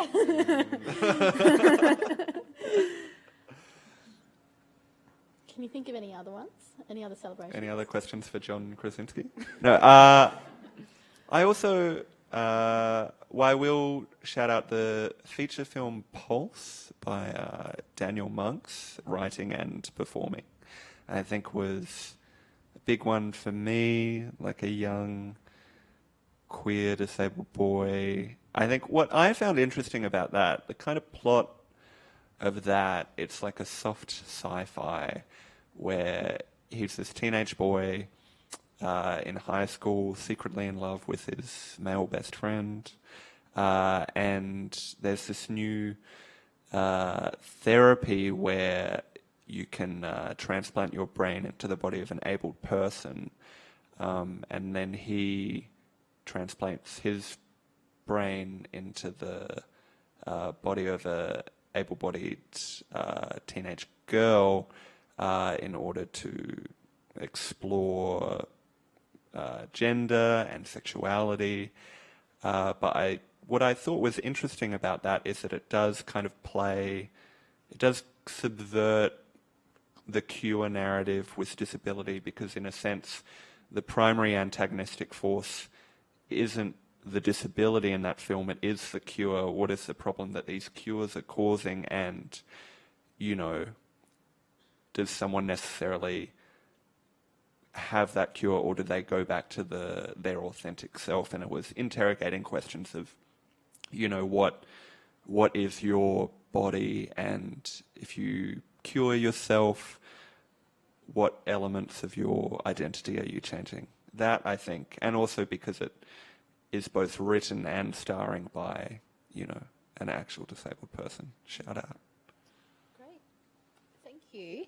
Can you think of any other ones? Any other celebrations? Any other questions for John Krasinski? No. I also, I will shout out the feature film Pulse by Daniel Monks, writing and performing. I think was a big one for me, like a young queer disabled boy. I think what I found interesting about that, the kind of plot of that, it's like a soft sci-fi where he's this teenage boy in high school, secretly in love with his male best friend, and there's this new therapy where you can transplant your brain into the body of an abled person, and then he transplants his brain into the body of a able-bodied teenage girl in order to explore gender and sexuality. But what I thought was interesting about that is that it does kind of it does subvert the queer narrative with disability, because in a sense, the primary antagonistic force isn't the disability in that film, it is the cure. What is the problem that these cures are causing? And, does someone necessarily have that cure, or do they go back to their authentic self? And it was interrogating questions of, what is your body, and if you cure yourself, what elements of your identity are you changing? That, I think, and also because it is both written and starring by, an actual disabled person. Shout out. Great, thank you.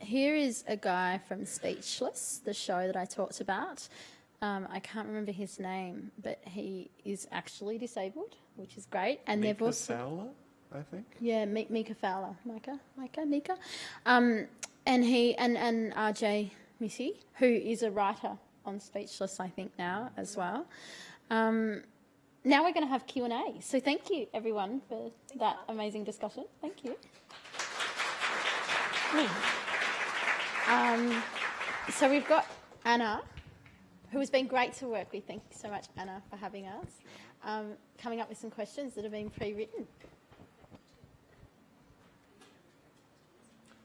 Here is a guy from Speechless, the show that I talked about. I can't remember his name, but he is actually disabled, which is great. And they've also Fowler, I think. Yeah, Mika Fowler, Mika. And he and RJ Missy, who is a writer on Speechless, I think now as well. Now we're going to have Q&A. So thank you everyone for that amazing discussion. Thank you. So we've got Anna, who has been great to work with. Thank you so much, Anna, for having us. Coming up with some questions that have been pre-written.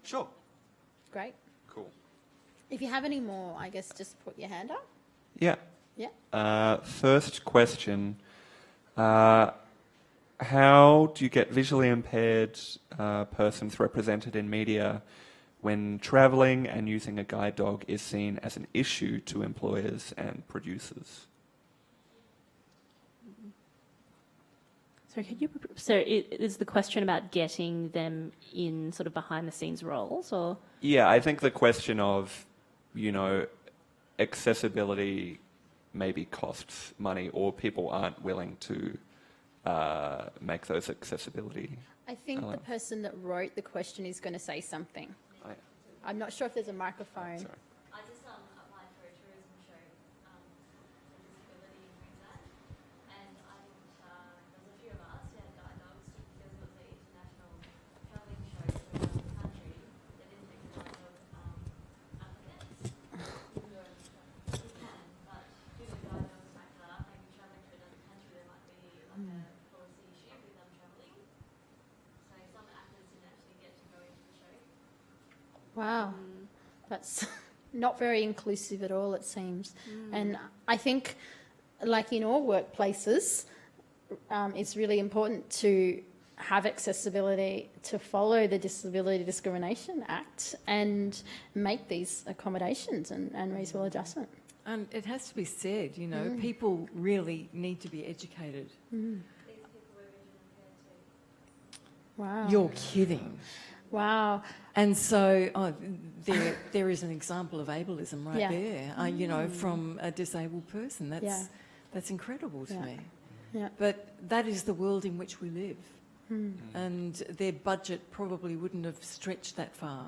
Sure. Great. Cool. If you have any more, I guess just put your hand up. Yeah. Yeah. First question. How do you get visually impaired persons represented in media when travelling and using a guide dog is seen as an issue to employers and producers? So is the question about getting them in sort of behind the scenes roles, or? Yeah, I think the question of, accessibility maybe costs money, or people aren't willing to make those accessibility. I think the person that wrote the question is going to say something. Oh, yeah. I'm not sure if there's a microphone. Sorry. I just applied for a tourism show for disability Wow. That's not very inclusive at all, it seems. And I think, like in all workplaces, it's really important to have accessibility, to follow the Disability Discrimination Act and make these accommodations and reasonable adjustment. And it has to be said, you know, people really need to be educated. Wow. You're kidding. Wow. And so there is an example of ableism right Yeah. there, you know, from a disabled person. Yeah. That's incredible to Yeah. me. Yeah. But that is the world in which we live. And their budget probably wouldn't have stretched that far.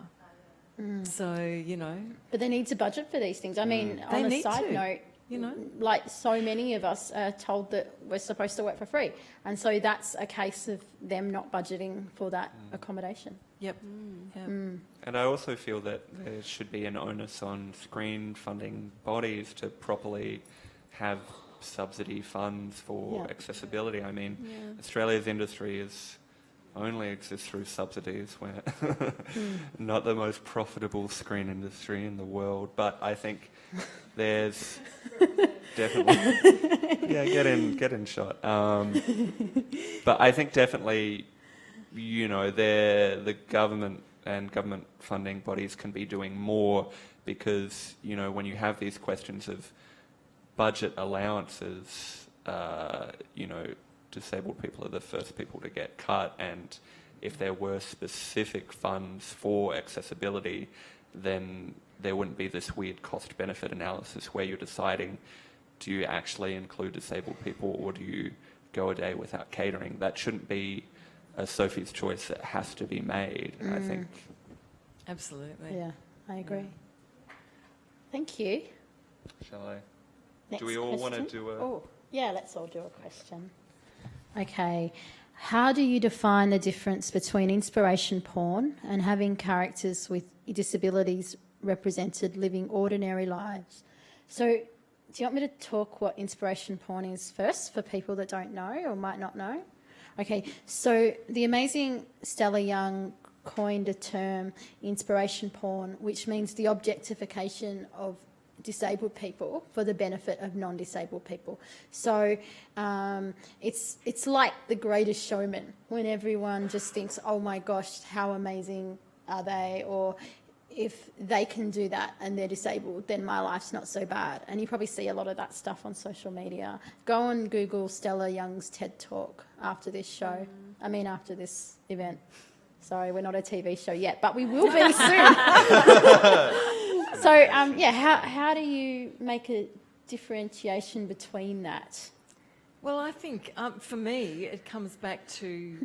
So, you know. But they need to budget for these things. I mean, They on a need side to, note, you know. like so many of us are told that we're supposed to work for free. And so that's a case of them not budgeting for that accommodation. Yep. Yep. And I also feel that there should be an onus on screen funding bodies to properly have subsidy funds for Yeah. accessibility. I mean, Australia's industry only exists through subsidies. We're not the most profitable screen industry in the world, but I think there's definitely get in shot. But I think definitely, you know, the government and government funding bodies can be doing more, because, you know, when you have these questions of budget allowances, you know, disabled people are the first people to get cut, and if there were specific funds for accessibility, then there wouldn't be this weird cost-benefit analysis where you're deciding, do you actually include disabled people or do you go a day without catering? That shouldn't be a Sophie's choice that has to be made, I think. Absolutely. Yeah, I agree. Thank you. Shall I? Next Do we all want to question. do a... Oh, yeah, let's all do a question. Okay. How do you define the difference between inspiration porn and having characters with disabilities represented living ordinary lives? So, do you want me to talk what inspiration porn is first for people that don't know or might not know? Okay, so the amazing Stella Young coined a term, inspiration porn, which means the objectification of disabled people for the benefit of non-disabled people. So it's like The Greatest Showman, when everyone just thinks, oh my gosh, how amazing are they? Or if they can do that and they're disabled, then my life's not so bad. And you probably see a lot of that stuff on social media. Go and Google Stella Young's TED Talk after this show. I mean, after this event. Sorry, we're not a TV show yet, but we will be soon. So, how do you make a differentiation between that? Well, I think for me, it comes back to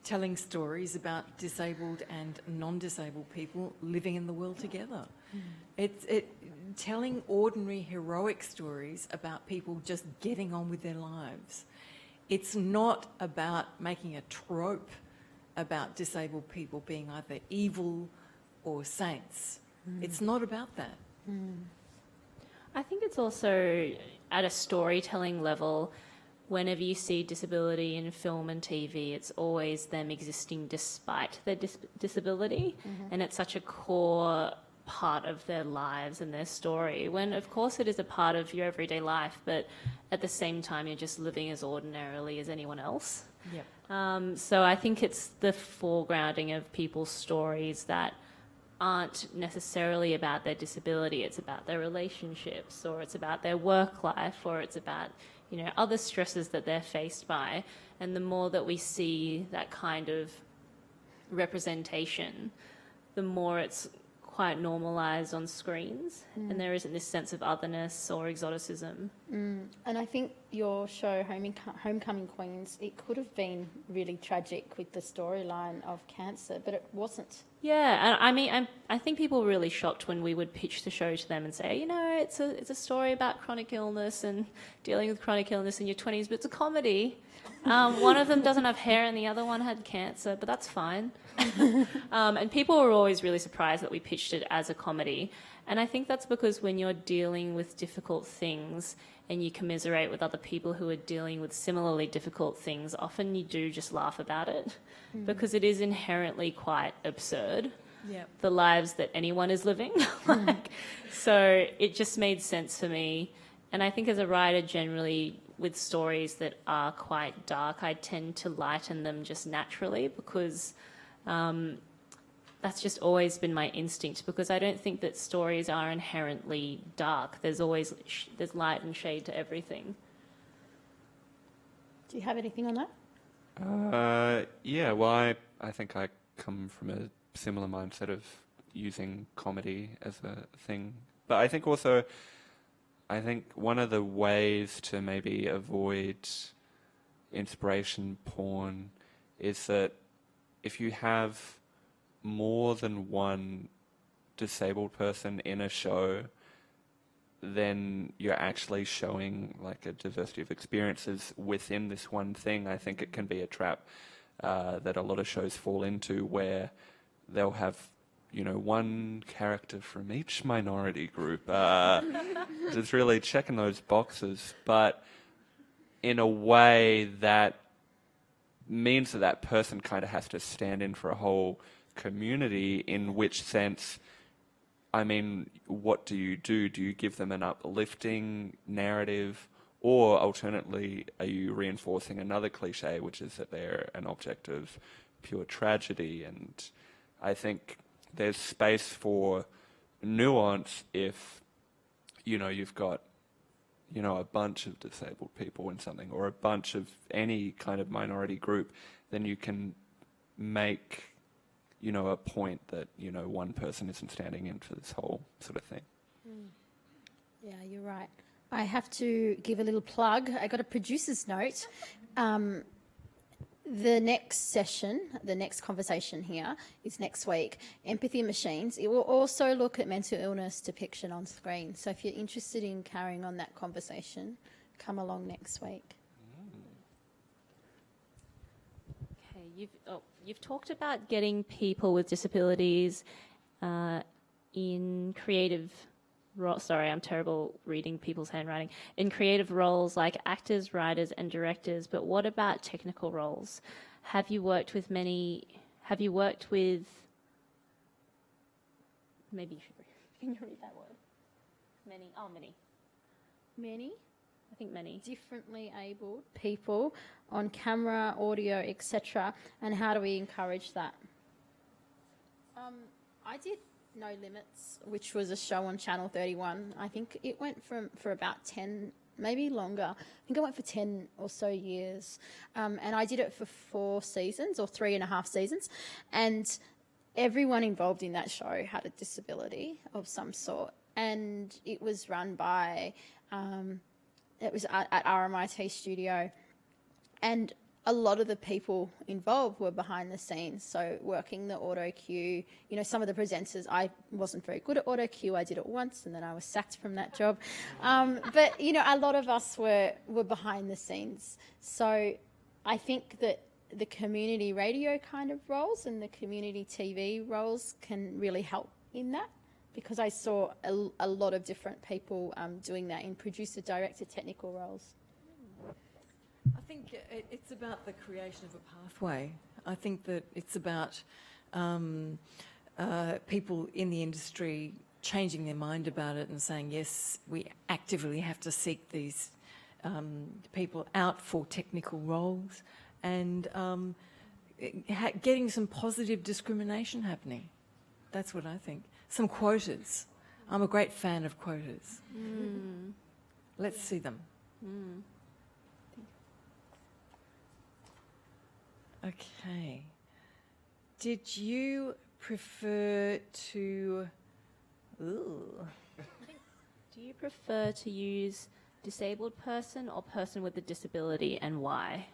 telling stories about disabled and non-disabled people living in the world together. It's telling ordinary heroic stories about people just getting on with their lives. It's not about making a trope about disabled people being either evil or saints. It's not about that. I think it's also at a storytelling level. Whenever you see disability in film and TV, it's always them existing despite their disability, and it's such a core part of their lives and their story, when of course it is a part of your everyday life, but at the same time you're just living as ordinarily as anyone else. Yep. So I think it's the foregrounding of people's stories that aren't necessarily about their disability. It's about their relationships, or it's about their work life, or it's about, you know, other stresses that they're faced by. And the more that we see that kind of representation, the more it's quite normalised on screens, and there isn't this sense of otherness or exoticism. And I think your show, Homecoming Queens, it could have been really tragic with the storyline of cancer, but it wasn't. Yeah, and I mean, I think people were really shocked when we would pitch the show to them and say, you know, it's a story about chronic illness and dealing with chronic illness in your 20s, but it's a comedy. One of them doesn't have hair and the other one had cancer, but that's fine. And people were always really surprised that we pitched it as a comedy. And I think that's because when you're dealing with difficult things and you commiserate with other people who are dealing with similarly difficult things, often you do just laugh about it because it is inherently quite absurd. the lives that anyone is living. So it just made sense for me. And I think as a writer, generally with stories that are quite dark, I tend to lighten them just naturally because that's just always been my instinct, because I don't think that stories are inherently dark. There's always there's light and shade to everything. Do you have anything on that? Yeah, well, I think I come from a similar mindset of using comedy as a thing. But I think also, one of the ways to maybe avoid inspiration porn is that if you have more than one disabled person in a show, then you're actually showing like a diversity of experiences within this one thing. I think it can be a trap that a lot of shows fall into, where they'll have, one character from each minority group. Just really checking those boxes, but in a way that means that person kind of has to stand in for a whole community, in which sense, I mean, what do you do? Do you give them an uplifting narrative, or alternately, are you reinforcing another cliche, which is that they're an object of pure tragedy? And I think there's space for nuance if, you've got, a bunch of disabled people in something, or a bunch of any kind of minority group, then you can make a point that, one person isn't standing in for this whole sort of thing. Yeah, you're right. I have to give a little plug. I got a producer's note. The next session, the next conversation here is next week, Empathy Machines. It will also look at mental illness depiction on screen. So if you're interested in carrying on that conversation, come along next week. You've talked about getting people with disabilities in creative roles. Sorry, I'm terrible reading people's handwriting. In creative roles like actors, writers, and directors. But what about technical roles? Have you worked with many? Have you worked with? Maybe you should. Can you read that word? Many. Oh, many. Many? I think many. Differently abled people on camera, audio, etc. And how do we encourage that? I did No Limits, which was a show on Channel 31. I think it went for about 10, maybe longer. I think it went for 10 or so years. And I did it for 4 seasons or 3.5 seasons. And everyone involved in that show had a disability of some sort. And it was run by... it was at RMIT Studio, and a lot of the people involved were behind the scenes, so working the auto cue. Some of the presenters, I wasn't very good at auto cue. I did it once, and then I was sacked from that job. But a lot of us were behind the scenes. So I think that the community radio kind of roles and the community TV roles can really help in that, because I saw a lot of different people doing that in producer, director, technical roles. I think it's about the creation of a pathway. I think that it's about people in the industry changing their mind about it and saying, yes, we actively have to seek these people out for technical roles, and getting some positive discrimination happening. That's what I think. Some quotas. I'm a great fan of quotas. Let's see them. Okay. Did you prefer to... Do you prefer to use disabled person or person with a disability, and why?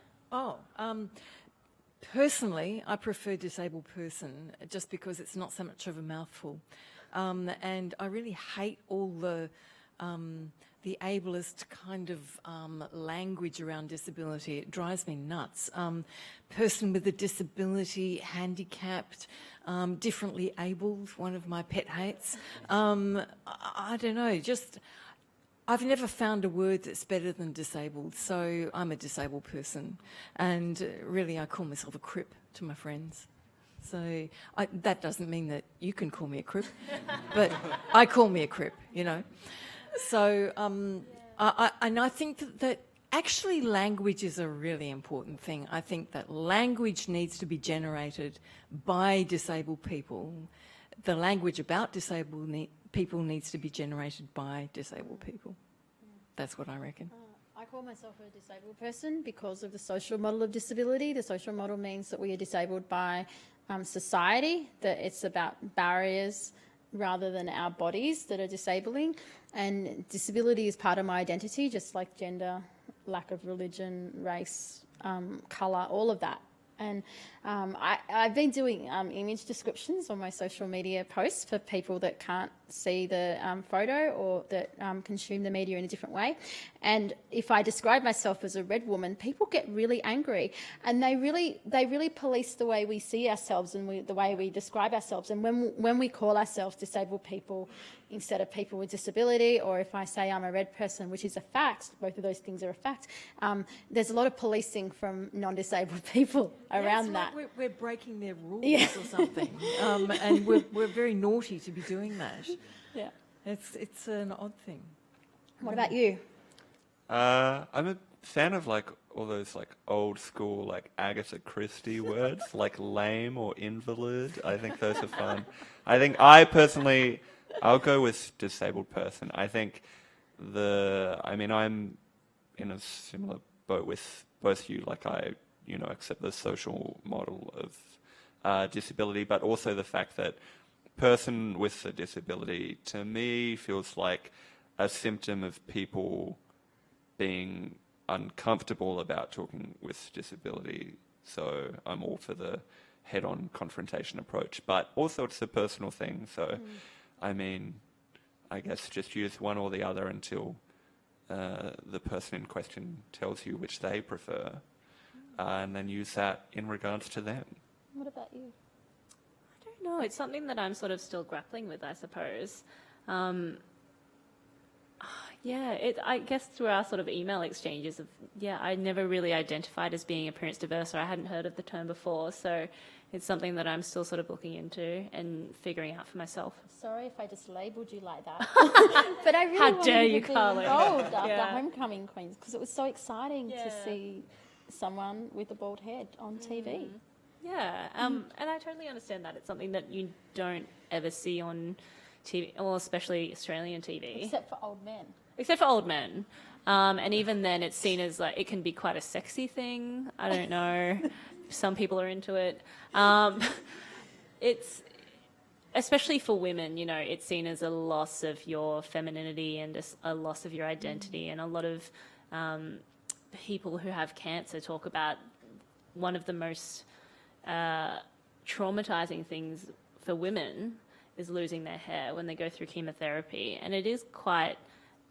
Personally, I prefer disabled person, just because it's not so much of a mouthful. And I really hate all the ableist kind of language around disability. It drives me nuts. Person with a disability, handicapped, differently abled, one of my pet hates. I don't know, I've never found a word that's better than disabled, so I'm a disabled person. And really, I call myself a crip to my friends. So that doesn't mean that you can call me a crip, but I call me a crip, you know. So, and I think that actually language is a really important thing. I think that language needs to be generated by disabled people. The language about disabled people needs to be generated by disabled people. That's what I reckon. I call myself a disabled person because of the social model of disability. The social model means that we are disabled by society, that it's about barriers rather than our bodies that are disabling. And disability is part of my identity, just like gender, lack of religion, race, colour, all of that. And I've been doing image descriptions on my social media posts for people that can't see the photo or that consume the media in a different way. And if I describe myself as a red woman, people get really angry, and they really police the way we see ourselves and the way we describe ourselves. And when we call ourselves disabled people instead of people with disability, or if I say I'm a red person, which is a fact, both of those things are a fact, there's a lot of policing from non-disabled people around that. Like we're breaking their rules Yeah. or something, and we're very naughty to be doing that. Yeah. It's an odd thing. What about you? I'm a fan of like all those like old school like Agatha Christie words like lame or invalid. I think those are fun. I think I'll go with disabled person. I think I'm in a similar boat with both you. Like I accept the social model of disability, but also the fact that person with a disability to me feels like a symptom of people being uncomfortable about talking with disability. So I'm all for the head-on confrontation approach, but also it's a personal thing. So, I mean, I guess just use one or the other until the person in question tells you which they prefer, and then use that in regards to them. What about you? I don't know. It's something that I'm sort of still grappling with, I suppose. I guess through our sort of email exchanges I never really identified as being appearance diverse, or I hadn't heard of the term before. So it's something that I'm still sort of looking into and figuring out for myself. Sorry if I just labelled you like that. But I really How wanted dare to you, be Carly. enrolled after Yeah. Homecoming Queens, because it was so exciting to Yeah. see someone with a bald head on TV. Yeah, and I totally understand that. It's something that you don't ever see on TV, or especially Australian TV. Except for old men. Except for old men. And even then it's seen as like, it can be quite a sexy thing. I don't know. Some people are into it. It's, especially for women, it's seen as a loss of your femininity and a loss of your identity. And a lot of people who have cancer talk about one of the most traumatizing things for women is losing their hair when they go through chemotherapy. And it is quite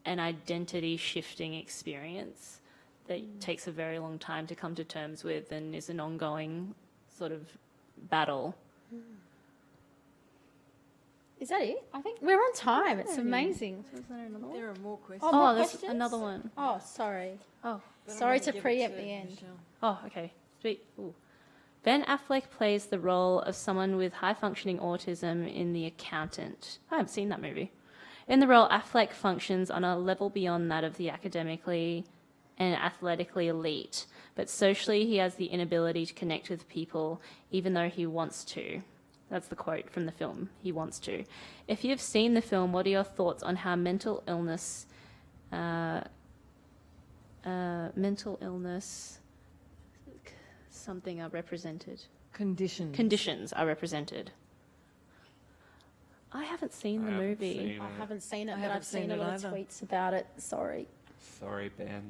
an identity shifting experience that takes a very long time to come to terms with and is an ongoing sort of battle. Is that it? I think we're on time. It's amazing. There are more questions. Oh, more Oh, there's questions? another one. Oh, sorry. Oh, Sorry to preempt the end. oh, okay. Sweet. Ooh. Ben Affleck plays the role of someone with high-functioning autism in The Accountant. I haven't seen that movie. In the role, Affleck functions on a level beyond that of the academically and athletically elite, but socially he has the inability to connect with people, even though he wants to. That's the quote from the film, he wants to. If you've seen the film, what are your thoughts on how mental illness something are represented? Conditions are represented. I haven't seen the movie. I haven't seen it, I but haven't I've seen seen a it lot of either. tweets about it. Sorry. Sorry, Ben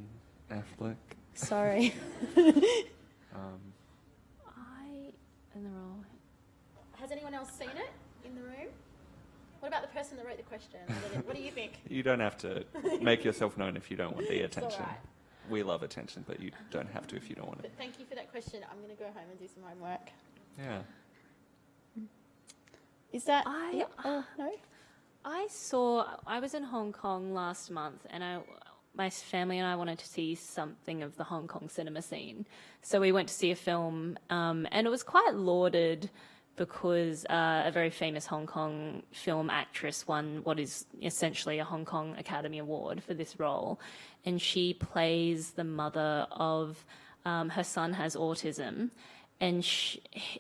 Affleck. Sorry. In the role. Has anyone else seen it in the room? What about the person that wrote the question? What do you think? You don't have to make yourself known if you don't want the attention. all right. We love attention, but you don't have to if you don't want it. But thank you for that question. I'm going to go home and do some homework. Yeah. Is that... I- Yep. Oh, no? I was in Hong Kong last month, and my family and I wanted to see something of the Hong Kong cinema scene. So we went to see a film, and it was quite lauded because a very famous Hong Kong film actress won what is essentially a Hong Kong Academy Award for this role. And she plays the mother of, her son has autism. And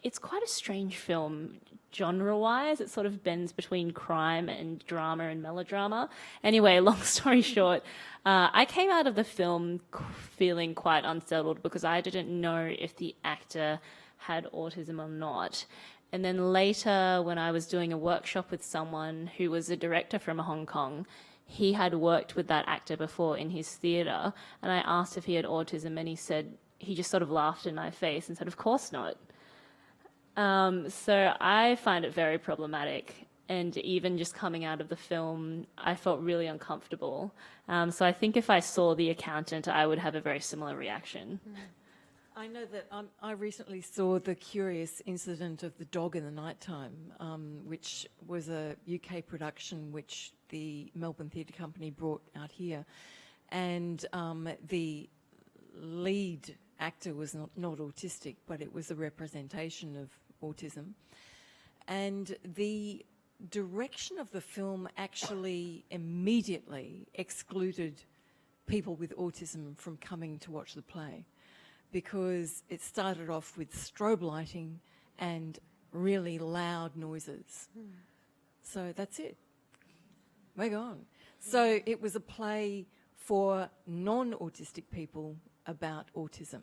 it's quite a strange film genre-wise. It sort of bends between crime and drama and melodrama. Anyway, long story short, I came out of the film feeling quite unsettled because I didn't know if the actor had autism or not. And then later, when I was doing a workshop with someone who was a director from Hong Kong, he had worked with that actor before in his theatre, and I asked if he had autism, and he just sort of laughed in my face and said, "Of course not." So I find it very problematic, and even just coming out of the film, I felt really uncomfortable. So I think if I saw The Accountant, I would have a very similar reaction. I know that I recently saw the curious incident of the dog in the nighttime, which was a UK production which the Melbourne Theatre Company brought out here. And the lead actor was not autistic, but it was a representation of autism. And the direction of the film actually immediately excluded people with autism from coming to watch the play, because it started off with strobe lighting and really loud noises. So that's it. We're gone. So it was a play for non-autistic people about autism.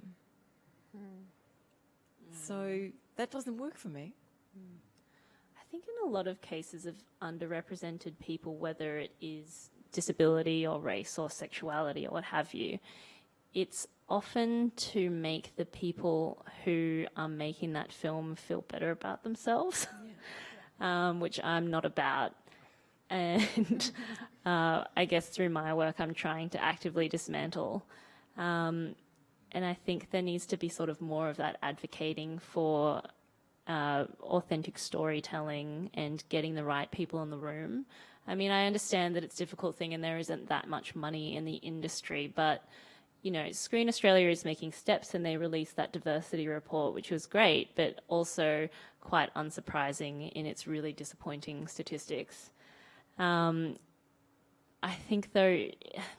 So that doesn't work for me. I think in a lot of cases of underrepresented people, whether it is disability or race or sexuality or what have you, it's often to make the people who are making that film feel better about themselves, which I'm not about. And I guess through my work, I'm trying to actively dismantle. And I think there needs to be sort of more of that advocating for authentic storytelling and getting the right people in the room. I mean, I understand that it's a difficult thing and there isn't that much money in the industry, but you know, Screen Australia is making steps, and they released that diversity report, which was great, but also quite unsurprising in its really disappointing statistics. I think though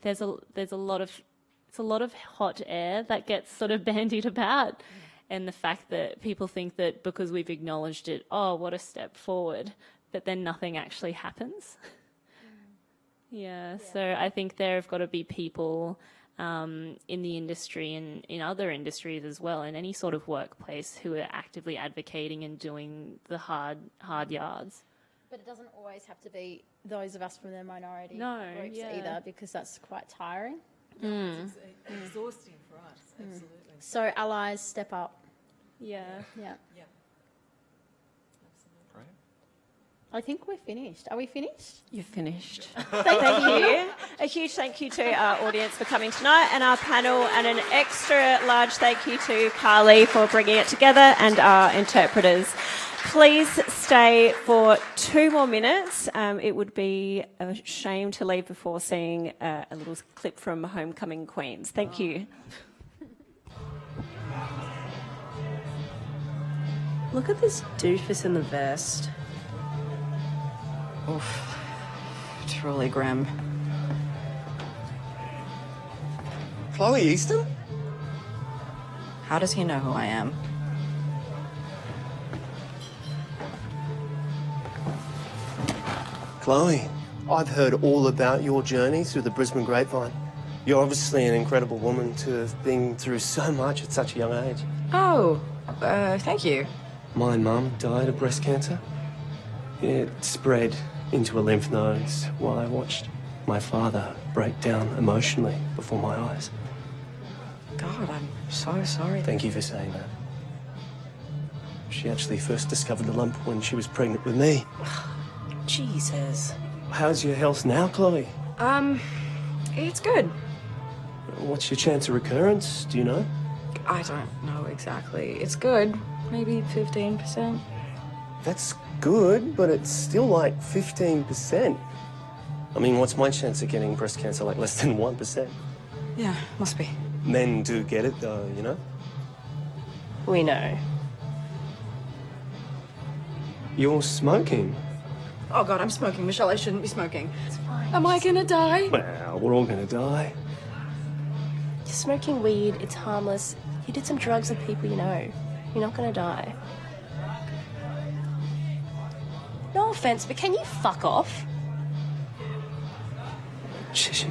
there's a lot of hot air that gets sort of bandied about, and the fact that people think that because we've acknowledged it, oh, what a step forward, but then nothing actually happens. So I think there have got to be people in the industry and in other industries as well, in any sort of workplace, who are actively advocating and doing the hard yards. But it doesn't always have to be those of us from the minority groups yeah. either, because that's quite tiring. It's exhausting for us, absolutely. So allies, step up. Yeah. Yeah. Yeah. Great. I think we're finished. Are we finished? You're finished. Thank you. A huge thank you to our audience for coming tonight and our panel, and an extra large thank you to Carly for bringing it together, and our interpreters. Please stay for 2 more minutes. It would be a shame to leave before seeing a little clip from Homecoming Queens. Thank you. Look at this doofus in the vest. Oof. Truly grim. Chloe Easton? How does he know who I am? Chloe, I've heard all about your journey through the Brisbane grapevine. You're obviously an incredible woman to have been through so much at such a young age. Oh, thank you. My mum died of breast cancer. It spread into her lymph nodes while I watched my father break down emotionally before my eyes. God, I'm so sorry. Thank you for saying that. She actually first discovered the lump when she was pregnant with me. Jesus. How's your health now, Chloe? It's good. What's your chance of recurrence? Do you know? I don't know exactly. It's good. Maybe 15%. That's good, but it's still like 15%. I mean, what's my chance of getting breast cancer? Like less than 1%. Yeah, must be. Men do get it though, you know? We know. You're smoking. Oh God, I'm smoking. Michelle, I shouldn't be smoking. Am I gonna die? Well, we're all gonna die. You're smoking weed, it's harmless. You did some drugs with people you know. You're not gonna die. No offense, but can you fuck off? Shh.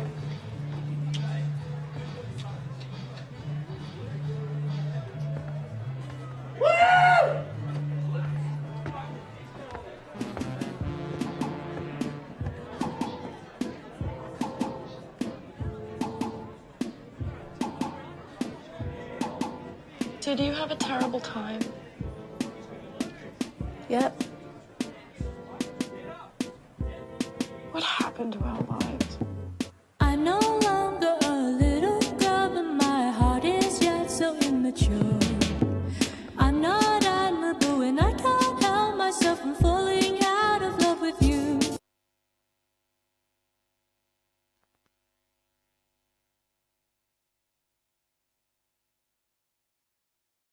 Did you have a terrible time? Yep.